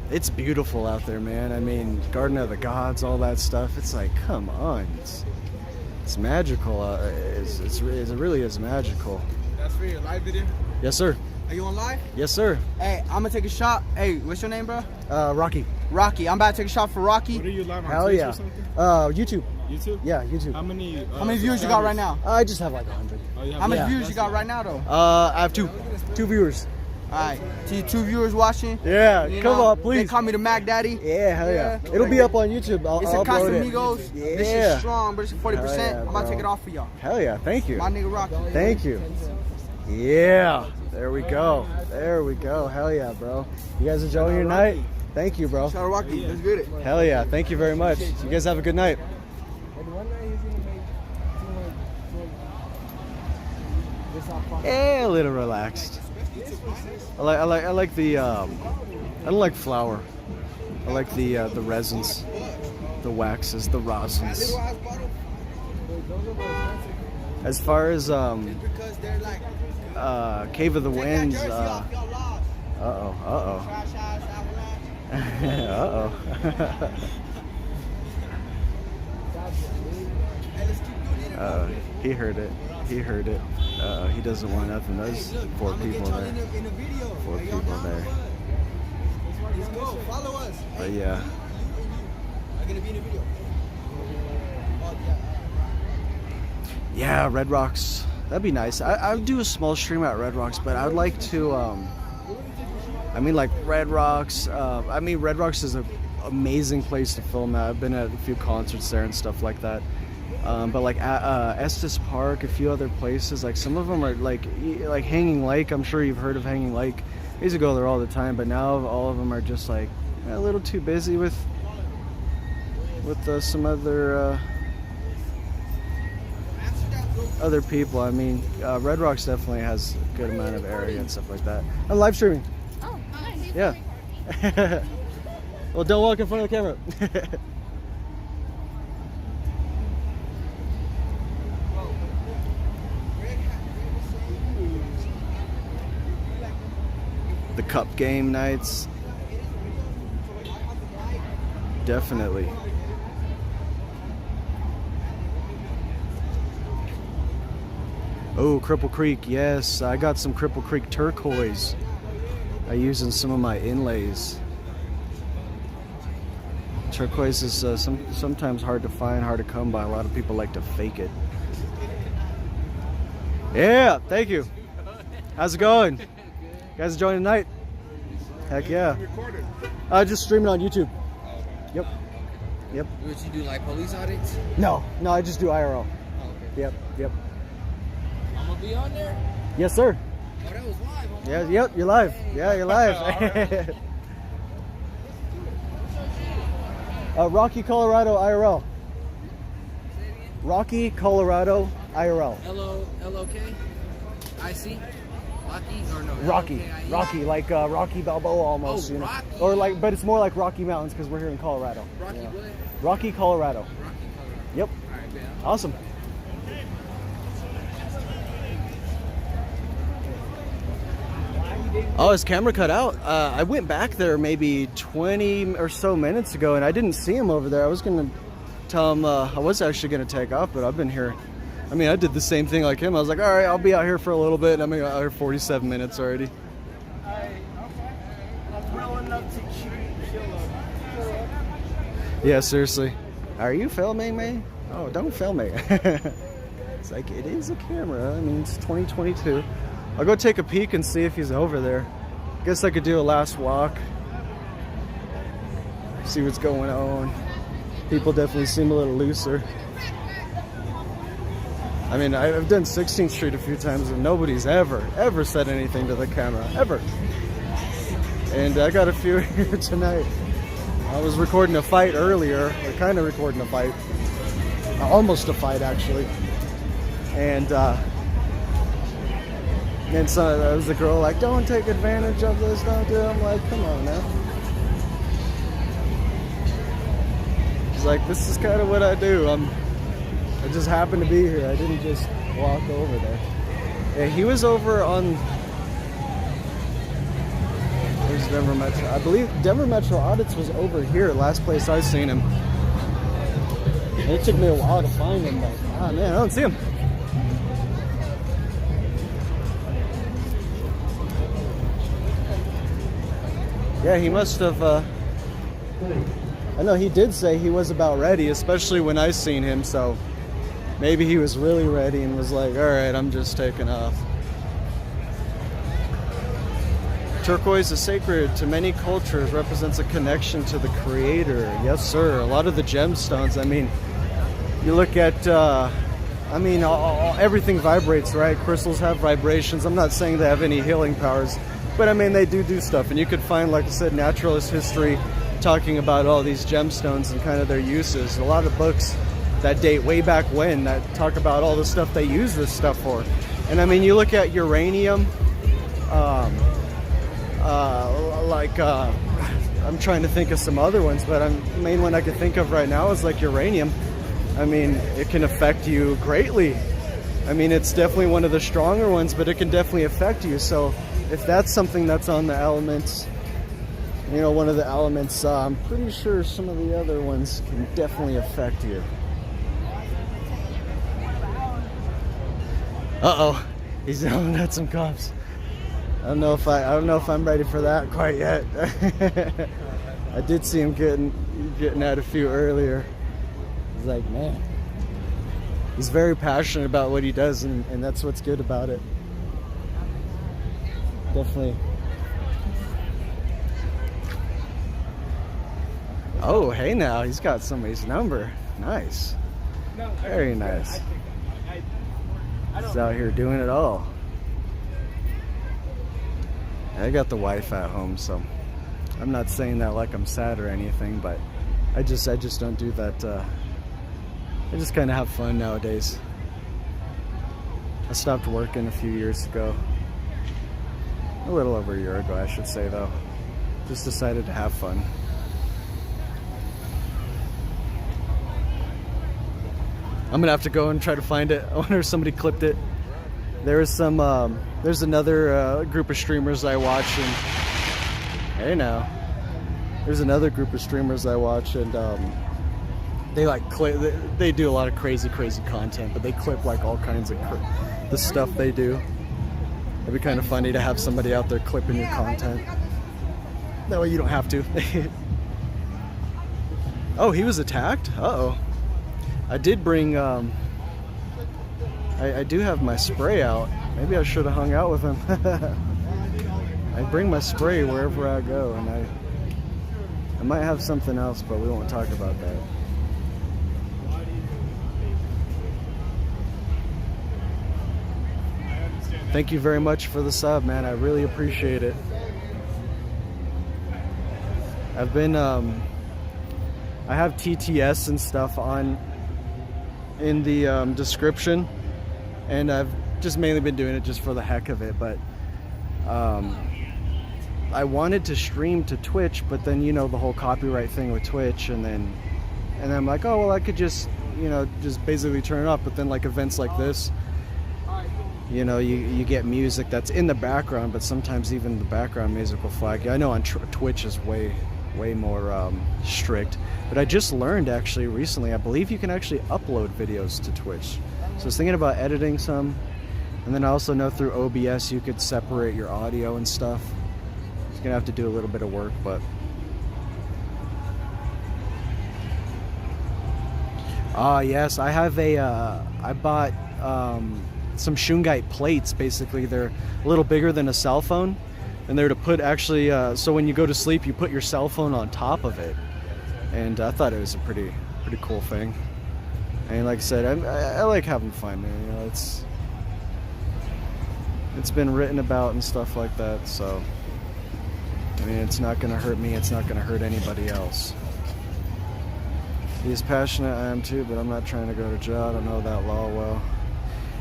Speaker 5: it's beautiful out there, man. I mean, Garden of the Gods, all that stuff. It's like, come on. It's magical. It really is magical.
Speaker 6: That's for your live video.
Speaker 5: Yes, sir.
Speaker 6: Are you on live?
Speaker 5: Yes, sir.
Speaker 6: Hey, I'm gonna take a shot. Hey, what's your name, bro?
Speaker 5: Rocky.
Speaker 6: Rocky. I'm about to take a shot for Rocky.
Speaker 1: What are you live on
Speaker 5: Hell
Speaker 1: Twitch
Speaker 5: yeah.
Speaker 1: or something?
Speaker 5: YouTube.
Speaker 1: YouTube?
Speaker 5: Yeah, YouTube.
Speaker 1: How many
Speaker 6: viewers you got right now?
Speaker 5: I just have like 100.
Speaker 1: Oh, you have
Speaker 6: How many
Speaker 5: Yeah.
Speaker 6: viewers you got right now, though?
Speaker 5: I have two viewers.
Speaker 6: All right. See, 2 viewers watching.
Speaker 5: Yeah,
Speaker 6: You
Speaker 5: come
Speaker 6: know,
Speaker 5: on,
Speaker 6: They
Speaker 5: please.
Speaker 6: call me the Mac Daddy.
Speaker 5: Yeah, hell yeah.
Speaker 6: Yeah.
Speaker 5: It'll be up on YouTube. I'll
Speaker 6: It's a
Speaker 5: upload it.
Speaker 6: Casamigos.
Speaker 5: Yeah.
Speaker 6: This is strong, but it's 40%.
Speaker 5: Hell yeah,
Speaker 6: I'm about to
Speaker 5: bro.
Speaker 6: take it off for y'all.
Speaker 5: Hell yeah, thank you.
Speaker 6: My nigga Rocky.
Speaker 5: Thank you. Yeah, there we go. There we go. Hell yeah, bro. You guys enjoying your night? Thank you, bro.
Speaker 6: Shout out Rocky. Let's get it.
Speaker 5: Hell yeah, thank you very much. You guys have a good night. Yeah, a little relaxed. I like the I don't like flour. I like the resins, the waxes, the rosins. As far as
Speaker 6: Because they're like,
Speaker 5: Cave of the Winds,
Speaker 6: jersey off, y'all lost.
Speaker 5: uh-oh.
Speaker 6: Trash ass Avalanche.
Speaker 5: Uh-oh.
Speaker 6: Hey, let's keep doing it.
Speaker 5: He heard it. He heard it. He doesn't want nothing. There's four people there.
Speaker 6: In the video.
Speaker 5: Four
Speaker 6: Hey, y'all
Speaker 5: people
Speaker 6: down
Speaker 5: there.
Speaker 6: for what? Let's go. Follow us.
Speaker 5: But yeah.
Speaker 6: I'm gonna be in the video. Oh, yeah.
Speaker 5: Yeah, Red Rocks. That'd be nice. I would do a small stream at Red Rocks, but I'd like to, I mean, like Red Rocks. Red Rocks is an amazing place to film at. I've been at a few concerts there and stuff like that. But like Estes Park, a few other places, like some of them are like Hanging Lake. I'm sure you've heard of Hanging Lake. I used to go there all the time, but now all of them are just like a little too busy with some other people. I mean, Red Rocks definitely has a good amount of area and stuff like that. I'm live streaming.
Speaker 3: Oh, nice.
Speaker 5: Yeah. Well, don't walk in front of the camera. The cup game nights. Definitely. Oh, Cripple Creek, yes. I got some Cripple Creek turquoise I use in some of my inlays. Turquoise is sometimes hard to find, hard to come by. A lot of people like to fake it. Yeah, thank you. How's it going? You guys enjoying the night? Heck yeah. Just streaming on YouTube. Yep. Yep.
Speaker 6: What you do, like police audits?
Speaker 5: No, I just do IRL.
Speaker 6: Oh, okay.
Speaker 5: Yep.
Speaker 6: I'm gonna be on there.
Speaker 5: Yes, sir.
Speaker 6: Oh, that was live. Huh?
Speaker 5: Yeah, yep, you're live. Yeah, you're live. Rocky, Colorado, IRL. Rocky, Colorado, IRL.
Speaker 6: L-O-K? I-C? Rocky or no?
Speaker 5: Rocky,
Speaker 6: L-O-K-I-E?
Speaker 5: Rocky, like Rocky Balboa almost,
Speaker 6: Oh,
Speaker 5: you know.
Speaker 6: Rocky.
Speaker 5: Or like, but it's more like Rocky Mountains because we're here in Colorado.
Speaker 6: Rocky
Speaker 5: Yeah.
Speaker 6: what?
Speaker 5: Rocky, Colorado.
Speaker 6: Rocky, Colorado.
Speaker 5: Yep.
Speaker 6: All right, man.
Speaker 5: Awesome. Oh, his camera cut out. I went back there maybe 20 or so minutes ago, and I didn't see him over there. I was going to tell him I was actually going to take off, but I've been here. I mean, I did the same thing like him. I was like, all right, I'll be out here for a little bit. I'm out here 47 minutes already. Yeah, seriously. Are you filming me? Oh, don't film me. It's like, it is a camera. I mean, it's 2022. I'll go take a peek and see if he's over there. Guess I could do a last walk. See what's going on. People definitely seem a little looser. I mean, I've done 16th Street a few times and nobody's ever said anything to the camera. Ever. And I got a few here tonight. I was recording a fight earlier. Or kind of recording a fight. Almost a fight, actually. And so there was a girl like, don't take advantage of this, don't do it. I'm like, come on now. She's like, this is kind of what I do. I just happened to be here. I didn't just walk over there. Yeah, he was over on, where's Denver Metro? I believe Denver Metro Audits was over here, last place I seen him. And it took me a while to find him, but ah man, I don't see him. Yeah, he must have, I know he did say he was about ready, especially when I seen him, so maybe he was really ready and was like, alright, I'm just taking off. Turquoise is sacred to many cultures, represents a connection to the creator. Yes, sir. A lot of the gemstones, I mean, you look at, I mean, everything vibrates, right? Crystals have vibrations. I'm not saying they have any healing powers, but I mean, they do stuff. And you could find, like I said, naturalist history talking about all these gemstones and kind of their uses. A lot of books that date way back when that talk about all the stuff they use this stuff for. And I mean, you look at uranium, I'm trying to think of some other ones, but the main one I can think of right now is like uranium. I mean, it can affect you greatly. I mean, it's definitely one of the stronger ones, but it can definitely affect you. So if that's something that's on the elements, you know, one of the elements, I'm pretty sure some of the other ones can definitely affect you. Uh-oh, he's yelling at some cops. I don't know if I'm ready for that quite yet. I did see him getting at a few earlier. He's like, man, he's very passionate about what he does, and that's what's good about it. Definitely. Oh, hey now, he's got somebody's number. Nice. Very nice. He's out here doing it all. I got the wife at home, so I'm not saying that like I'm sad or anything, but I just don't do that. I just kind of have fun nowadays. I stopped working a few years ago. A little over a year ago, I should say, though. Just decided to have fun. I'm gonna have to go and try to find it. I wonder if somebody clipped it. There's some, there's another group of streamers I watch, and hey now, there's another group of streamers I watch, and they like they do a lot of crazy content, but they clip like all kinds of the stuff they do. It'd be kind of funny to have somebody out there clipping your content. That way you don't have to. Oh, he was attacked? Uh-oh. I did bring, I do have my spray out. Maybe I should have hung out with him. I bring my spray wherever I go, and I might have something else, but we won't talk about that. Thank you very much for the sub, man. I really appreciate it. I've been, I have TTS and stuff on in the description, and I've just mainly been doing it just for the heck of it, but I wanted to stream to Twitch, but then, you know, the whole copyright thing with Twitch, and then I'm like, oh, well, I could just, you know, just basically turn it off. But then, like, events like this, you know, you get music that's in the background, but sometimes even the background music will flag you. I know on Twitch is way more strict, but I just learned actually recently, I believe you can actually upload videos to Twitch. So I was thinking about editing some, and then I also know through OBS you could separate your audio and stuff. It's gonna have to do a little bit of work, but yes, I have a I bought some Shungite plates. Basically, they're a little bigger than a cell phone, and they're to put actually so when you go to sleep you put your cell phone on top of it, and I thought it was a pretty cool thing. And like I said, I like having fun, man. You know, it's been written about and stuff like that, so I mean, it's not gonna hurt me, it's not gonna hurt anybody else. He's passionate, I am too, but I'm not trying to go to jail. I don't know that law well.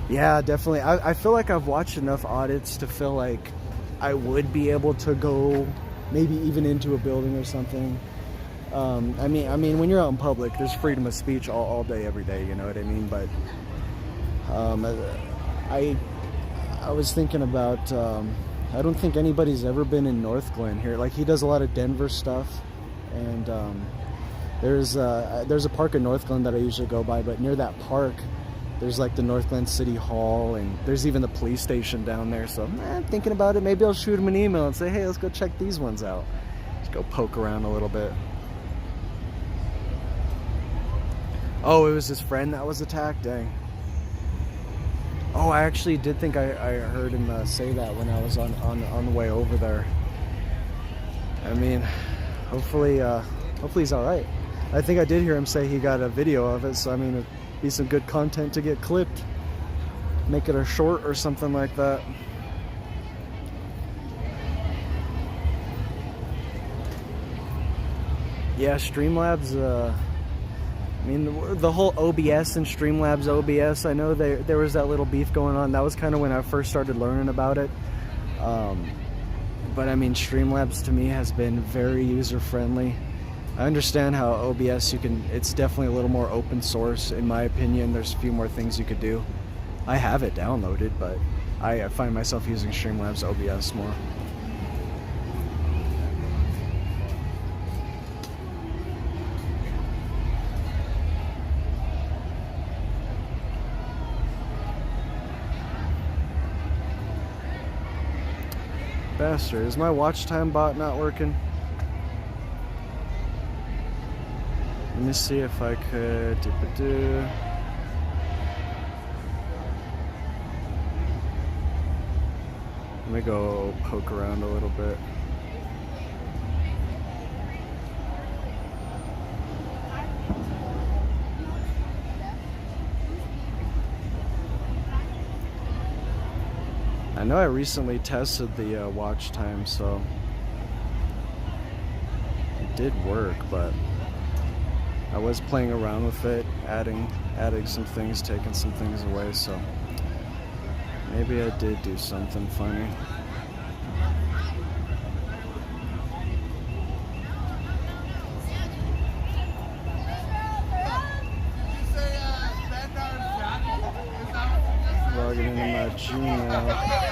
Speaker 5: Yeah, definitely. I feel like I've watched enough audits to feel like I would be able to go maybe even into a building or something. I mean, when you're out in public, there's freedom of speech all day, every day, you know what I mean? But I was thinking about, I don't think anybody's ever been in North Glen here. Like, he does a lot of Denver stuff, and there's a park in North Glen that I usually go by, but near that park, there's like the North Glen City Hall, and there's even the police station down there. So I'm thinking about it. Maybe I'll shoot him an email and say, hey, let's go check these ones out. Just go poke around a little bit. Oh, it was his friend that was attacked? Dang. Oh, I actually did think I heard him say that when I was on the way over there. I mean, hopefully he's all right. I think I did hear him say he got a video of it, so I mean, it'd be some good content to get clipped. Make it a short or something like that. Yeah, Streamlabs, I mean, the whole OBS and Streamlabs OBS, I know there was that little beef going on. That was kind of when I first started learning about it. But I mean, Streamlabs to me has been very user-friendly. I understand how OBS, it's definitely a little more open source, in my opinion. There's a few more things you could do. I have it downloaded, but I find myself using Streamlabs OBS more. Bastard, is my watch time bot not working? Let me see if I could Let me go poke around a little bit. I know I recently tested the watch time, so it did work, but I was playing around with it, adding some things, taking some things away, so maybe I did do something funny. Logging into my Gmail.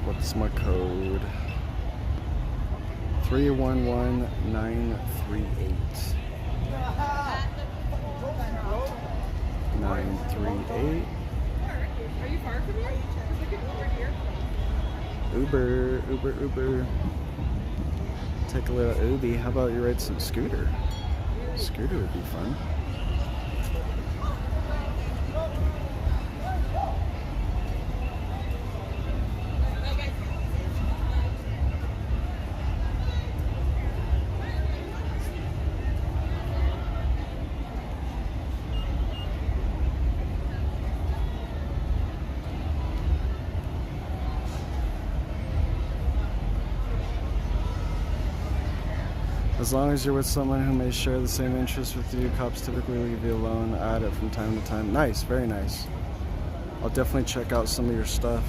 Speaker 5: What's my code? 311938. 938.
Speaker 3: Are you far from here?
Speaker 5: Uber. Take a little Ubi. How about you ride some scooter? Scooter would be fun. As long as you're with someone who may share the same interests with you, cops typically leave you alone. Add it from time to time. Nice, very nice. I'll definitely check out some of your stuff.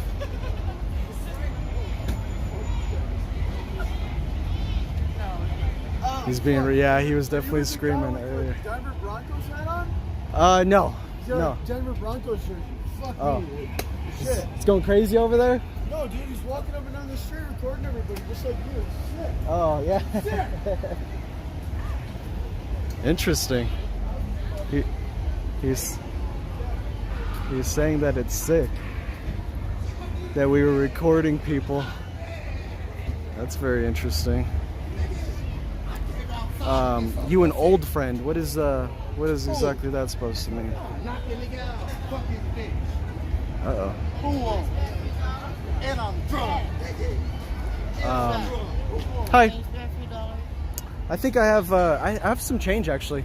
Speaker 5: He's being, yeah, he was definitely screaming earlier.
Speaker 1: Denver Broncos hat on?
Speaker 5: No,
Speaker 1: He's got
Speaker 5: no.
Speaker 1: a Denver Broncos jersey. Fuck me. Shit.
Speaker 5: It's going crazy over there?
Speaker 1: No, dude, he's walking up and down the street recording everybody just like you. Shit.
Speaker 5: Oh, yeah. Interesting. He's saying that it's sick that we were recording people. That's very interesting. You an old friend. What is exactly that supposed to mean? Uh-oh.
Speaker 1: And I'm drunk.
Speaker 5: Hi. I think I have some change actually.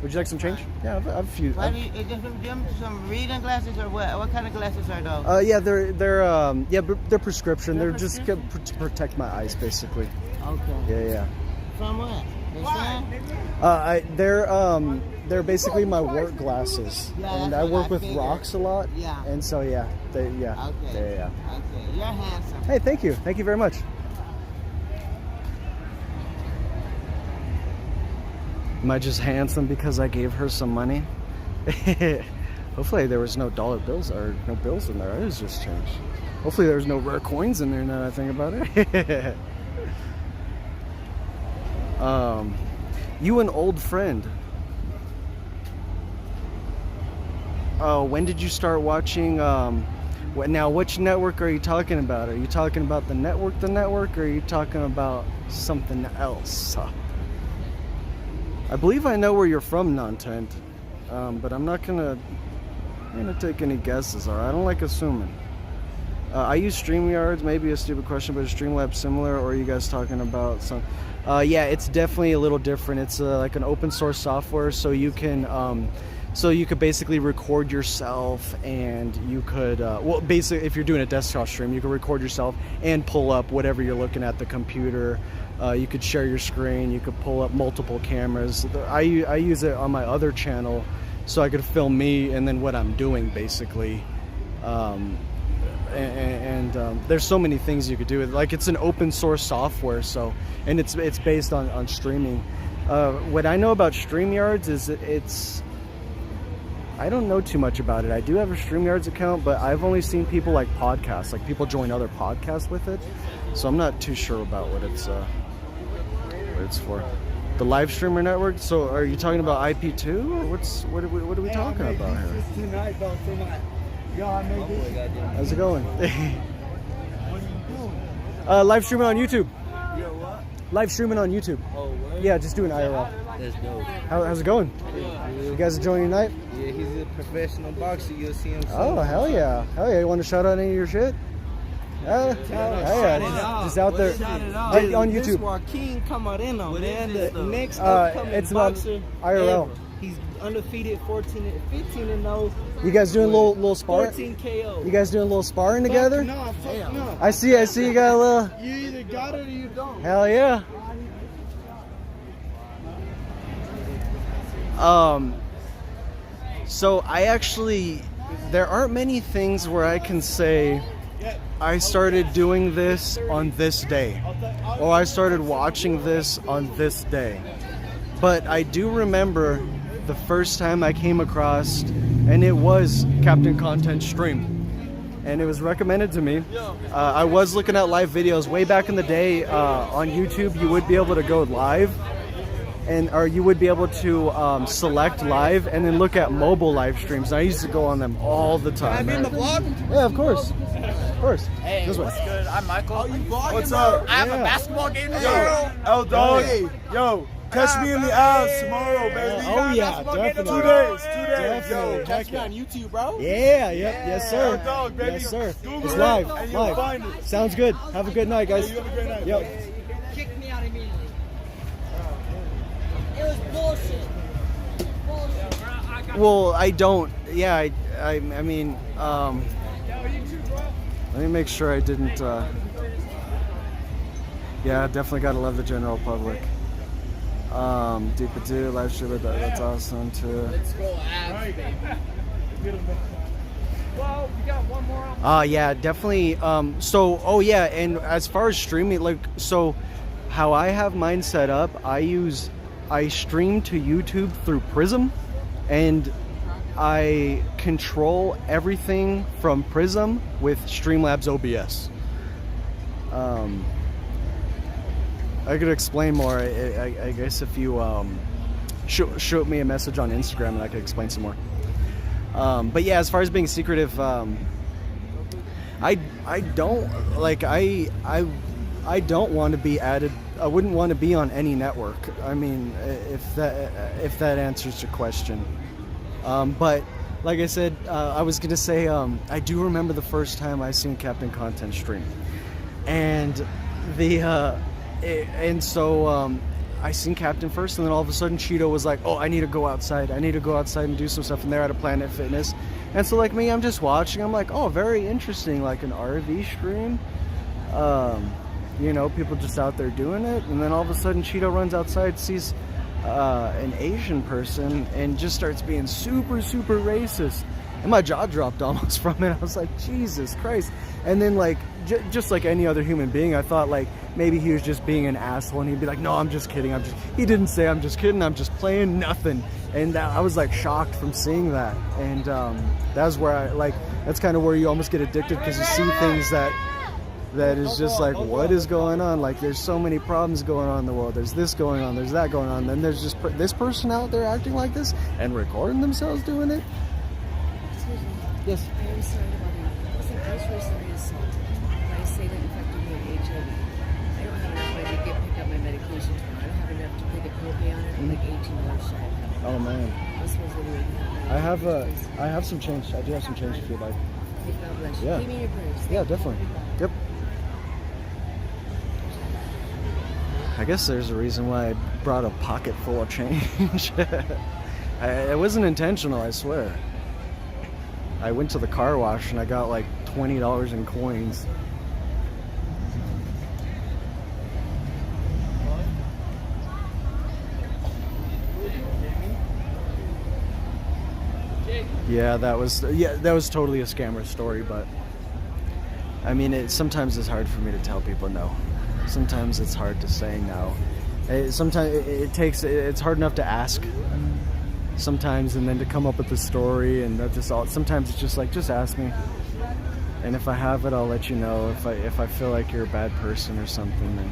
Speaker 5: Would you like some change? Yeah, I have a few.
Speaker 6: Some reading glasses or what? What kind of glasses are those?
Speaker 5: Yeah, they're prescription. They're just to protect my eyes, basically.
Speaker 6: Okay.
Speaker 5: Yeah.
Speaker 6: From what?
Speaker 5: They're basically my work glasses, and I work with rocks a lot.
Speaker 6: Yeah.
Speaker 5: And so
Speaker 6: Okay.
Speaker 5: Yeah.
Speaker 6: Okay. You're handsome.
Speaker 5: Hey, thank you very much. Am I just handsome because I gave her some money? Hopefully there was no dollar bills or no bills in there. It was just change. Hopefully there's no rare coins in there now that I think about it. You an old friend. Oh, when did you start watching, which network are you talking about? Are you talking about the network, or are you talking about something else? I believe I know where you're from, Nontent, but I'm not gonna take any guesses. All right, I don't like assuming. I use StreamYards. Maybe a stupid question, but is Streamlabs similar, or are you guys talking about some? Yeah, it's definitely a little different. It's like an open source software, so you can could basically record yourself, and you could basically, if you're doing a desktop stream, you can record yourself and pull up whatever you're looking at the computer. You could share your screen. You could pull up multiple cameras. I use it on my other channel, so I could film me and then what I'm doing, basically. There's so many things you could do. Like, it's an open source software, so, and it's based on streaming. What I know about StreamYards is I don't know too much about it. I do have a StreamYards account, but I've only seen people like podcasts, like people join other podcasts with it. So I'm not too sure about what it's for. The live streamer network. So are you talking about IP2, or what are we talking about here?
Speaker 1: This tonight though for my. Yo, I made this.
Speaker 5: How's it going?
Speaker 1: What are you doing?
Speaker 5: Live streaming on YouTube.
Speaker 1: Yo, what?
Speaker 5: Live streaming on YouTube.
Speaker 7: Oh, word?
Speaker 5: Yeah, just doing IRL.
Speaker 7: That's dope.
Speaker 5: How's it going? You guys enjoying your night?
Speaker 7: Yeah, he's a professional boxer. You'll see him soon.
Speaker 5: Oh, hell yeah. You want to shout out any of your shit? Yeah. Just out there on
Speaker 7: This
Speaker 5: YouTube.
Speaker 7: Joaquin Camarena, man. The next
Speaker 5: it's about
Speaker 7: boxer
Speaker 5: IRL.
Speaker 7: ever. He's undefeated 15-0.
Speaker 5: You guys doing a little sparring?
Speaker 7: 14 KO.
Speaker 5: You guys doing a little sparring together?
Speaker 1: No, fuck no.
Speaker 5: I see you got a little.
Speaker 1: You either got it or you don't.
Speaker 5: Hell yeah. So there aren't many things where I can say I started doing this on this day, or I started watching this on this day. But I do remember the first time I came across, and it was Captain Content's stream, and it was recommended to me. I was looking at live videos way back in the day on YouTube. You would be able to go live, or you would be able to select live and then look at mobile live streams. And I used to go on them all the time.
Speaker 7: in the vlog?
Speaker 5: Yeah, of course. Of course.
Speaker 2: Hey,
Speaker 5: This way.
Speaker 2: what's good? I'm Michael.
Speaker 1: What's up?
Speaker 2: I have a
Speaker 5: Yeah.
Speaker 2: basketball game
Speaker 1: Yo,
Speaker 2: tomorrow.
Speaker 1: L Dog. Yo, catch me in the ass tomorrow, baby.
Speaker 5: Oh yeah, definitely.
Speaker 1: 2 days. 2 days.
Speaker 5: Definitely.
Speaker 1: Yo,
Speaker 7: Catch me on YouTube, bro.
Speaker 5: Yeah, yes sir.
Speaker 1: L Dog, baby.
Speaker 5: Yes sir.
Speaker 1: Google
Speaker 5: It's
Speaker 1: it
Speaker 5: live.
Speaker 1: and you'll find
Speaker 5: Live.
Speaker 1: it.
Speaker 5: Sounds good. Have a good night, guys.
Speaker 1: You have a great night.
Speaker 5: Yep.
Speaker 3: Kicked me out immediately. It was bullshit.
Speaker 5: Well, I don't. Yeah, I mean, let me make sure I didn't. Yeah, definitely gotta love the general public. Deep live stream, that's awesome too.
Speaker 7: Let's go abs, baby. Well, we got one more on.
Speaker 5: Yeah, definitely. Oh yeah, and as far as streaming, like, so how I have mine set up, I stream to YouTube through Prism, and I control everything from Prism with Streamlabs OBS. I could explain more. I guess if you shoot me a message on Instagram, and I could explain some more. But yeah, as far as being secretive, I don't like I don't want to be added. I wouldn't want to be on any network. I mean, if that answers your question. But like I said, I was gonna say, I do remember the first time I seen Captain Content stream, and I seen Captain first, and then all of a sudden Cheeto was like, oh, I need to go outside and do some stuff, and they're at a Planet Fitness. And so like me, I'm just watching, I'm like, oh, very interesting, like an RV stream. You know, people just out there doing it, and then all of a sudden Cheeto runs outside, sees an Asian person, and just starts being super, super racist. And my jaw dropped almost from it. I was like, Jesus Christ. And then like, just like any other human being, I thought like maybe he was just being an asshole, and he'd be like, no, I'm just kidding. He didn't say I'm just kidding. I'm just playing nothing. And I was like shocked from seeing that. And that's where that's kind of where you almost get addicted, because you see things that is just like, what is going on? Like, there's so many problems going on in the world. There's this going on. There's that going on. Then there's just this person out there acting like this and recording themselves doing it. Yes.
Speaker 8: I am sorry about it. I was recently assaulted by a assailant infected me with HIV. I don't have enough money to pick up my medication tomorrow. I don't have enough to pay the copay on it. I'm like $18 shy.
Speaker 5: Oh man.
Speaker 8: This was the way
Speaker 5: I have some change. I do have some change if you'd like.
Speaker 8: God bless you.
Speaker 5: Yeah.
Speaker 8: Give me your purse.
Speaker 5: Yeah, definitely. Yep. I guess there's a reason why I brought a pocket full of change. It wasn't intentional, I swear. I went to the car wash and I got like $20 in coins. Yeah, that was totally a scammer story, but I mean, sometimes it's hard for me to tell people no. Sometimes it's hard to say no. Sometimes it's hard enough to ask. Sometimes, and then to come up with the story, and that just all. Sometimes it's just like, just ask me, and if I have it, I'll let you know. If I feel like you're a bad person or something, then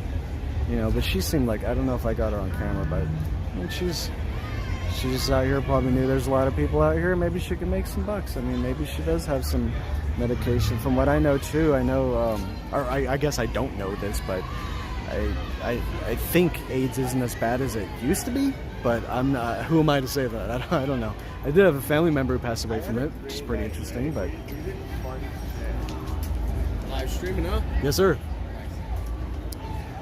Speaker 5: you know. But she seemed like, I don't know if I got her on camera, but I mean, she's out here, probably knew there's a lot of people out here. Maybe she can make some bucks. I mean, maybe she does have some medication. From what I know too, I know, or I guess I don't know this, but I think AIDS isn't as bad as it used to be. But I'm not. Who am I to say that? I don't know. I did have a family member who passed away from it, which is pretty interesting. But
Speaker 7: Live streaming, huh?
Speaker 5: yes, sir.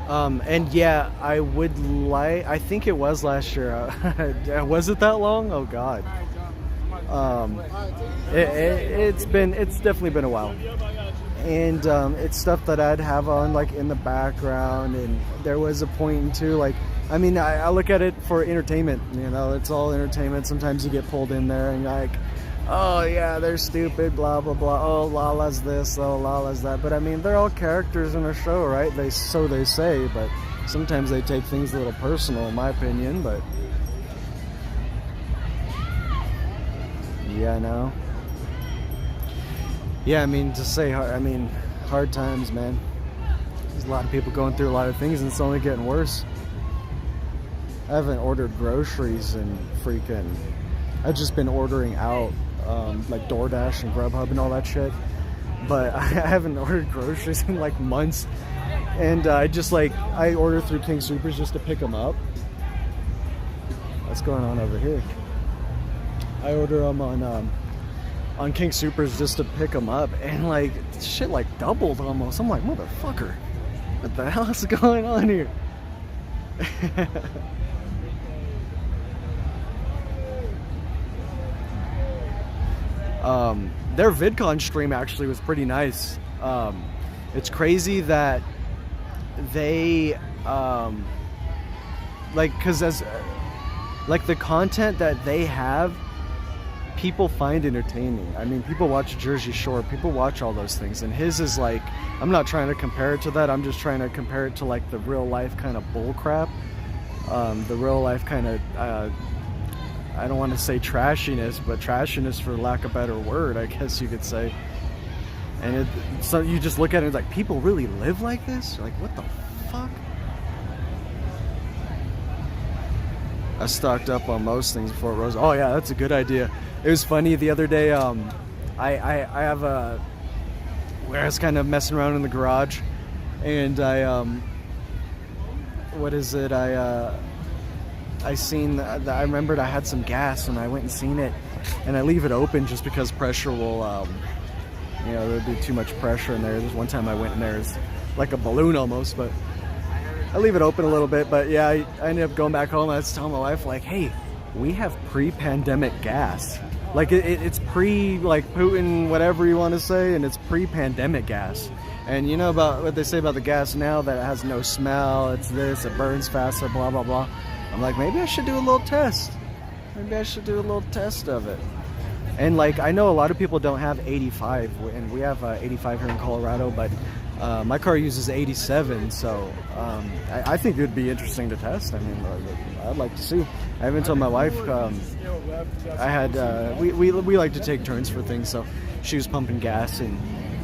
Speaker 5: And yeah, I would like. I think it was last year. Was it that long? Oh God. It's definitely been a while. And it's stuff that I'd have on like in the background, and there was a point in too, like, I mean, I look at it for entertainment, you know, it's all entertainment. Sometimes you get pulled in there and you're like, oh yeah, they're stupid, blah blah blah, oh Lala's this, oh Lala's that. But I mean, they're all characters in a show, right? So they say, but sometimes they take things a little personal, in my opinion. But yeah, no. Yeah, I mean, to say, hard times, man. There's a lot of people going through a lot of things, and it's only getting worse. I haven't ordered groceries and I've just been ordering out, like DoorDash and Grubhub and all that shit. But I haven't ordered groceries in like months. And I order through King Soopers just to pick them up. What's going on over here? I order them on King Soopers just to pick them up, and like shit like doubled almost. I'm like, motherfucker, what the hell is going on here? Their VidCon stream actually was pretty nice. It's crazy that they like, because as like the content that they have, people find entertaining. I mean, people watch Jersey Shore, people watch all those things, and his is like, I'm not trying to compare it to that, I'm just trying to compare it to like the real life kind of bull crap, the real life kind of I don't want to say trashiness, but trashiness for lack of a better word, I guess you could say. And so you just look at it like, people really live like this? Like, what the fuck? I stocked up on most things before it rose. Oh yeah, that's a good idea. It was funny the other day. I have where I was kind of messing around in the garage, and I I remembered I had some gas, and I went and seen it, and I leave it open just because pressure will, there'd be too much pressure in there. There's one time I went in there, it's like a balloon almost, but I leave it open a little bit. But yeah, I ended up going back home. I was telling my wife, like, hey, we have pre-pandemic gas. Like it's pre, like Putin, whatever you want to say, and it's pre-pandemic gas. And you know about what they say about the gas now, that it has no smell, it's this, it burns faster, blah, blah, blah. I'm like, maybe I should do a little test. Maybe I should do a little test of it. And like, I know a lot of people don't have 85, and we have 85 here in Colorado, but my car uses 87, so I think it would be interesting to test. I mean, I'd like to see. I even told my wife, I had, we like to take turns for things, so she was pumping gas, and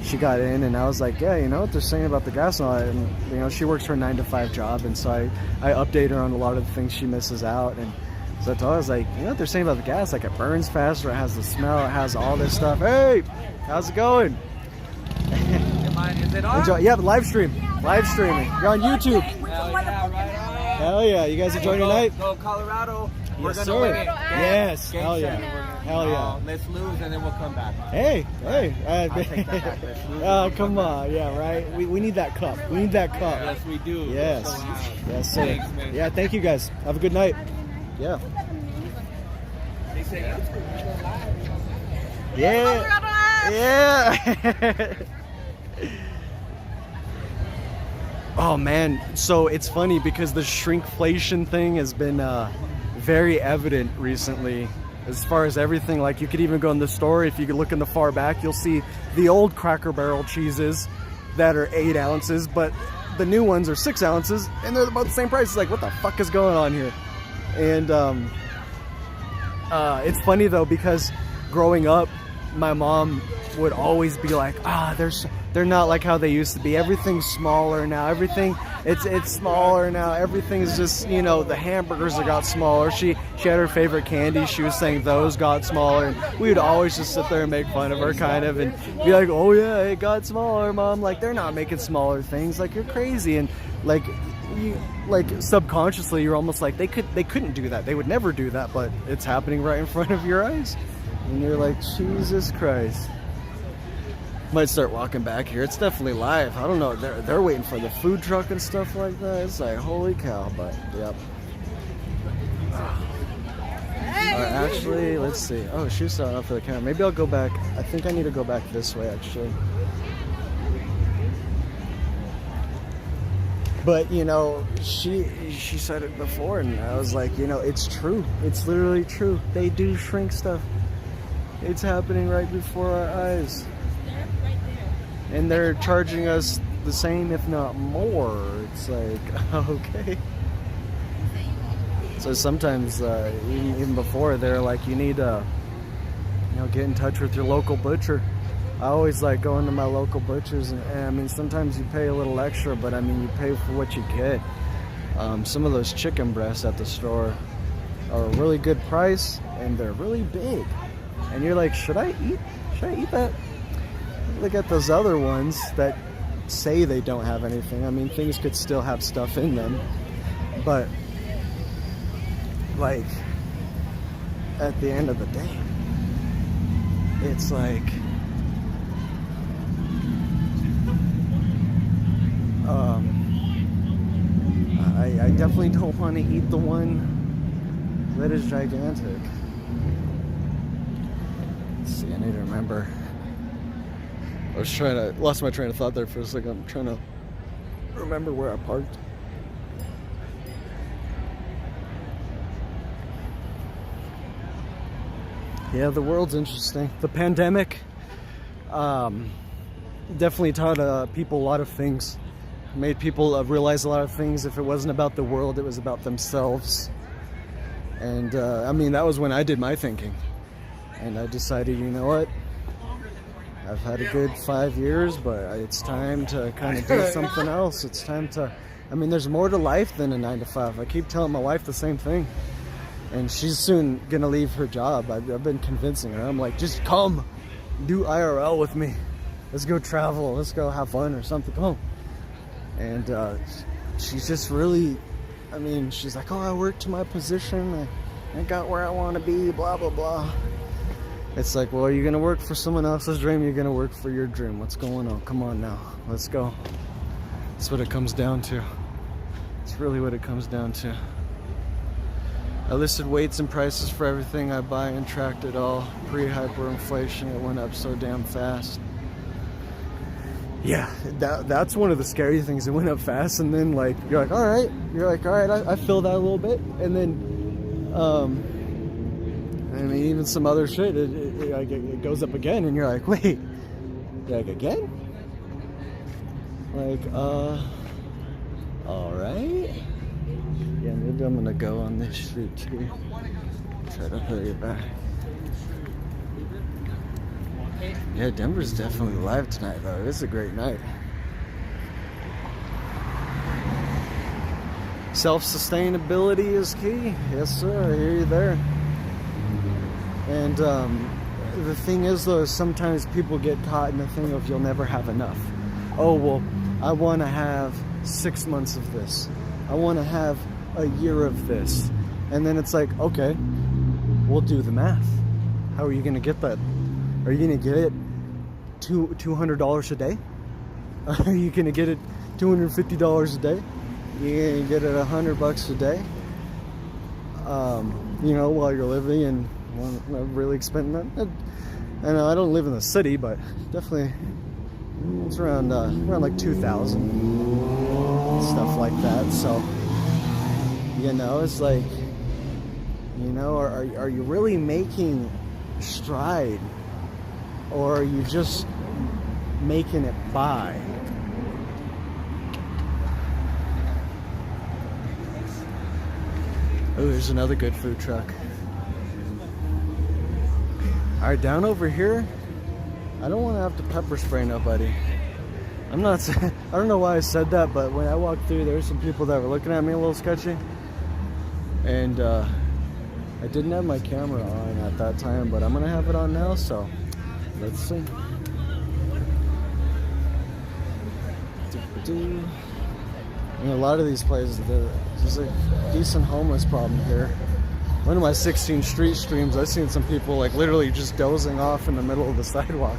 Speaker 5: she got in, and I was like, yeah, you know what they're saying about the gas and all that. And you know, she works her 9-to-5 job, and so I update her on a lot of the things she misses out. And so I told her, I was like, you know what they're saying about the gas? Like, it burns faster, it has the smell, it has all this stuff. Hey, how's it going?
Speaker 2: Is it on?
Speaker 5: Yeah, live streaming. You're on YouTube.
Speaker 2: Hell yeah, right on.
Speaker 5: Hell yeah, you guys enjoying tonight?
Speaker 2: Go Colorado. We're
Speaker 5: Yes,
Speaker 2: gonna
Speaker 5: sir.
Speaker 2: win it.
Speaker 5: Yes, hell yeah. Hell yeah.
Speaker 2: Let's lose and then we'll come back.
Speaker 5: Hey.
Speaker 2: I'll take that back. Let's lose.
Speaker 5: Oh, come on. Yeah, right. We need that cup. We need that cup.
Speaker 2: Yes, we do.
Speaker 5: Yes. Yes, sir.
Speaker 2: Thanks, man.
Speaker 5: Yeah, thank you guys. Have a good night. Yeah.
Speaker 2: They say
Speaker 5: Yeah. Yeah. Oh man, so it's funny because the shrinkflation thing has been very evident recently as far as everything. Like, you could even go in the store, if you could look in the far back, you'll see the old Cracker Barrel cheeses that are 8 ounces, but the new ones are 6 ounces, and they're about the same price. It's like, what the fuck is going on here? And it's funny though, because growing up, my mom would always be like, they're not like how they used to be. Everything's smaller now. Everything, it's smaller now. Everything's just, you know, the hamburgers that got smaller. She had her favorite candies. She was saying those got smaller. And we would always just sit there and make fun of her, kind of, and be like, oh yeah, it got smaller, Mom. Like, they're not making smaller things. Like, you're crazy. And like, subconsciously, you're almost like, they couldn't do that. They would never do that, but it's happening right in front of your eyes. And you're like, Jesus Christ. Might start walking back here. It's definitely live. I don't know. They're waiting for the food truck and stuff like that. It's like, holy cow. But yep. Actually, let's see. Oh, she's starting off for the camera. Maybe I'll go back. I think I need to go back this way, actually. But you know, she said it before, and I was like, you know, it's true. It's literally true. They do shrink stuff. It's happening right before our eyes. And they're charging us the same, if not more. It's like, okay. So sometimes, even before, they're like, you need to, get in touch with your local butcher. I always like going to my local butchers, and I mean, sometimes you pay a little extra, but I mean, you pay for what you get. Some of those chicken breasts at the store are a really good price, and they're really big. And you're like, should I eat that? Look at those other ones that say they don't have anything. I mean, things could still have stuff in them, but like, at the end of the day, it's like, I definitely don't want to eat the one that is gigantic. Let's see, I need to remember. I was lost my train of thought there for a second. I'm trying to remember where I parked. Yeah, the world's interesting. The pandemic definitely taught people a lot of things. Made people realize a lot of things. If it wasn't about the world, it was about themselves. And I mean, that was when I did my thinking. And I decided, you know what? I've had a good 5 years, but it's time to kind of do something else. It's time to, I mean, there's more to life than a 9 to 5. I keep telling my wife the same thing. And she's soon gonna leave her job. I've been convincing her. I'm like, just come, do IRL with me. Let's go travel. Let's go have fun or something. Come. And she's just really, I mean, she's like, oh, I work to my position. I got where I want to be. Blah blah blah. It's like, well, are you gonna work for someone else's dream? You're gonna work for your dream. What's going on? Come on now, let's go. That's what it comes down to. It's really what it comes down to. I listed weights and prices for everything I buy and tracked it all. Pre-hyperinflation, it went up so damn fast. Yeah, that's one of the scary things. It went up fast, and then like you're like, all right, I feel that a little bit, and then I mean, even some other shit, it goes up again, and you're like, wait, like again? Like, all right. Yeah, maybe I'm gonna go on this street too. Try to hurry it back. Yeah, Denver's definitely live tonight, though. It is a great night. Self-sustainability is key. Yes, sir. I hear you there. And the thing is, though, is sometimes people get caught in the thing of you'll never have enough. Oh, well, I want to have 6 months of this. I want to have a year of this. And then it's like, okay, we'll do the math. How are you going to get that? Are you going to get it $200 a day? Are you going to get it $250 a day? You're going to get it $100 a day? You know, while you're living and really spending that. I know I don't live in the city, but definitely it's around like 2,000 stuff like that. So you know, it's like, you know, are you really making stride, or are you just making it by? Oh, there's another good food truck. All right, down over here, I don't want to have to pepper spray nobody. I'm not saying, I don't know why I said that, but when I walked through, there were some people that were looking at me a little sketchy. And I didn't have my camera on at that time, but I'm going to have it on now, so let's see. In a lot of these places, there's a decent homeless problem here. One of my 16th Street streams, I've seen some people like literally just dozing off in the middle of the sidewalk.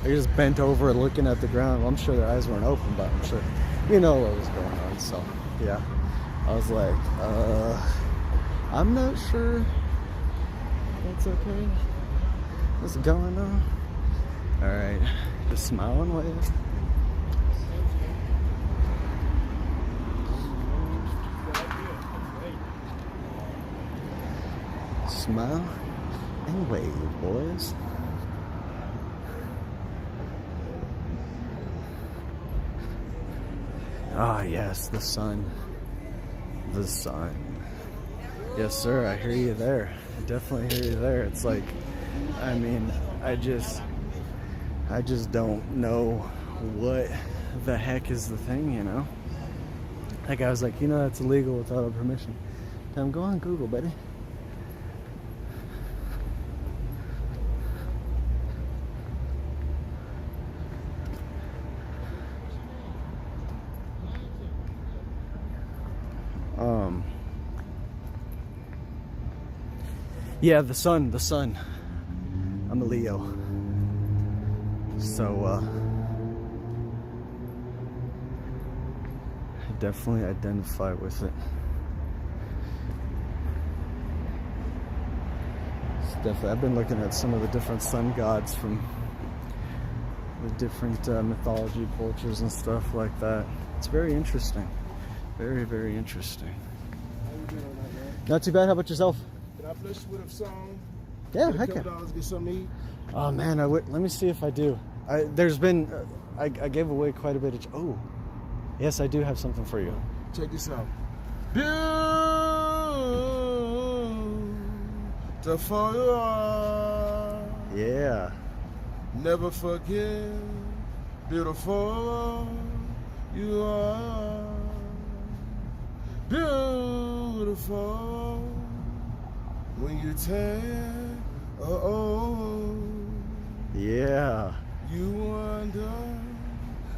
Speaker 5: They just bent over and looking at the ground. Well, I'm sure their eyes weren't open, but I'm sure you know what was going on. So yeah, I was like, I'm not sure that's okay. What's going on? All right, just smiling with you. Smile and wave, boys. Ah, yes, the sun. The sun. Yes, sir, I hear you there. I definitely hear you there. It's like, I mean, I just don't know what the heck is the thing, you know? Like, I was like, you know, that's illegal without a permission. Damn, go on Google, buddy. Yeah, the sun. I'm a Leo. So, I definitely identify with it. It's definitely, I've been looking at some of the different sun gods from the different mythology cultures and stuff like that. It's very interesting. Very, very interesting. Not too bad. How about yourself?
Speaker 9: Can I flush with a song?
Speaker 5: Yeah,
Speaker 1: Get a
Speaker 5: heck
Speaker 1: couple
Speaker 5: yeah.
Speaker 1: dollars, get something to eat.
Speaker 5: Oh man, let me see if I do. There's been, I gave away quite a bit of. Oh, yes, I do have something for you.
Speaker 1: Check this out. Beautiful you are.
Speaker 5: Yeah.
Speaker 1: Never forget. Beautiful you are. Beautiful when you take. Oh.
Speaker 5: Yeah.
Speaker 1: You wonder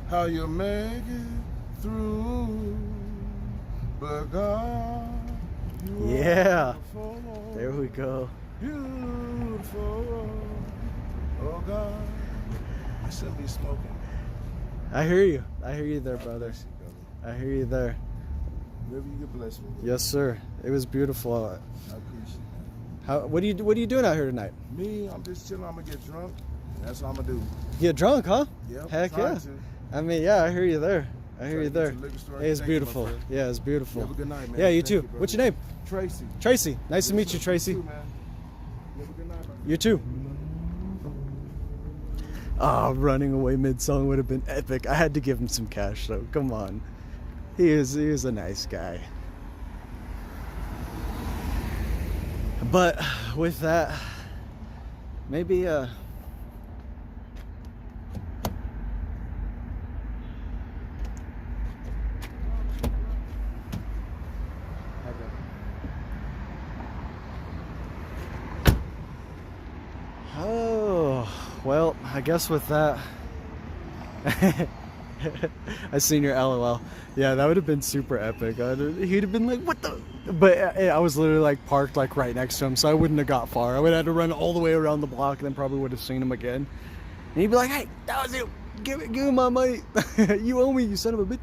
Speaker 1: how you make it through, but God, you
Speaker 5: Yeah.
Speaker 1: are beautiful.
Speaker 5: There we go.
Speaker 1: Beautiful. Oh God, I shouldn't be smoking.
Speaker 5: I hear you. I hear you there, brother. I hear you there.
Speaker 1: Whatever you can bless me with.
Speaker 5: Yes, sir. It was beautiful.
Speaker 1: I appreciate that.
Speaker 5: What are you doing out here tonight?
Speaker 1: Me, I'm just chilling. I'm gonna get drunk. That's what I'm gonna do.
Speaker 5: Get drunk, huh?
Speaker 1: Yep,
Speaker 5: Heck
Speaker 1: trying
Speaker 5: yeah.
Speaker 1: to.
Speaker 5: I mean, yeah, I hear you there. I hear you
Speaker 1: Try to
Speaker 5: there.
Speaker 1: get to the liquor store.
Speaker 5: Hey, it's
Speaker 1: Thank you, my
Speaker 5: beautiful.
Speaker 1: friend.
Speaker 5: Yeah, it's beautiful.
Speaker 1: You have a good night, man.
Speaker 5: Yeah, you
Speaker 1: Thank
Speaker 5: too.
Speaker 1: you, brother.
Speaker 5: What's your name?
Speaker 1: Tracy.
Speaker 5: Tracy. Nice to meet you, Tracy.
Speaker 1: You too, man. You have a good night, man.
Speaker 5: You too. Oh, running away mid-song would have been epic. I had to give him some cash, though. Come on. He is a nice guy. But with that, maybe oh, well, I guess with that I seen your LOL. Yeah, that would have been super epic. He'd have been like, what the? But I was literally like parked like right next to him, so I wouldn't have got far. I would have had to run all the way around the block and then probably would have seen him again. And he'd be like, hey, that was you. Give me my money. You owe me, you son of a bitch.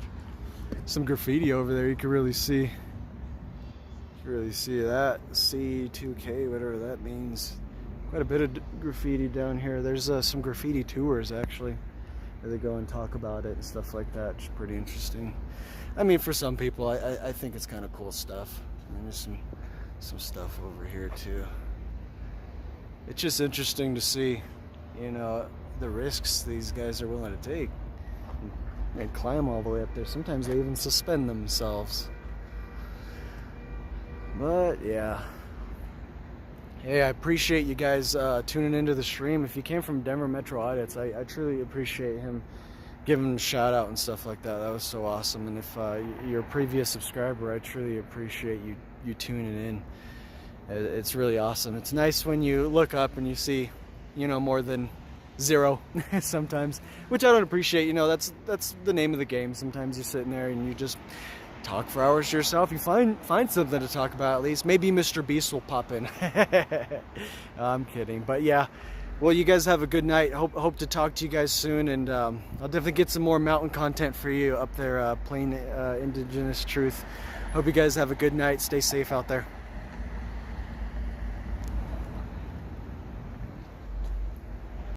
Speaker 5: Some graffiti over there you can really see. You can really see that. C2K, whatever that means. Quite a bit of graffiti down here. There's some graffiti tours actually, where they go and talk about it and stuff like that. It's pretty interesting. I mean, for some people, I think it's kind of cool stuff. And there's some stuff over here too. It's just interesting to see, you know, the risks these guys are willing to take and climb all the way up there. Sometimes they even suspend themselves. But yeah. Hey, I appreciate you guys tuning into the stream. If you came from Denver Metro Audits, I truly appreciate him giving him a shout out and stuff like that. That was so awesome. And if you're a previous subscriber, I truly appreciate you tuning in. It's really awesome. It's nice when you look up and you see, you know, more than 0 sometimes, which I don't appreciate. You know, that's the name of the game. Sometimes you're sitting there and you just talk for hours to yourself. You find something to talk about at least. Maybe Mr. Beast will pop in. I'm kidding, but yeah. Well, you guys have a good night. Hope to talk to you guys soon, and I'll definitely get some more mountain content for you up there, playing Indigenous Truth. Hope you guys have a good night. Stay safe out there.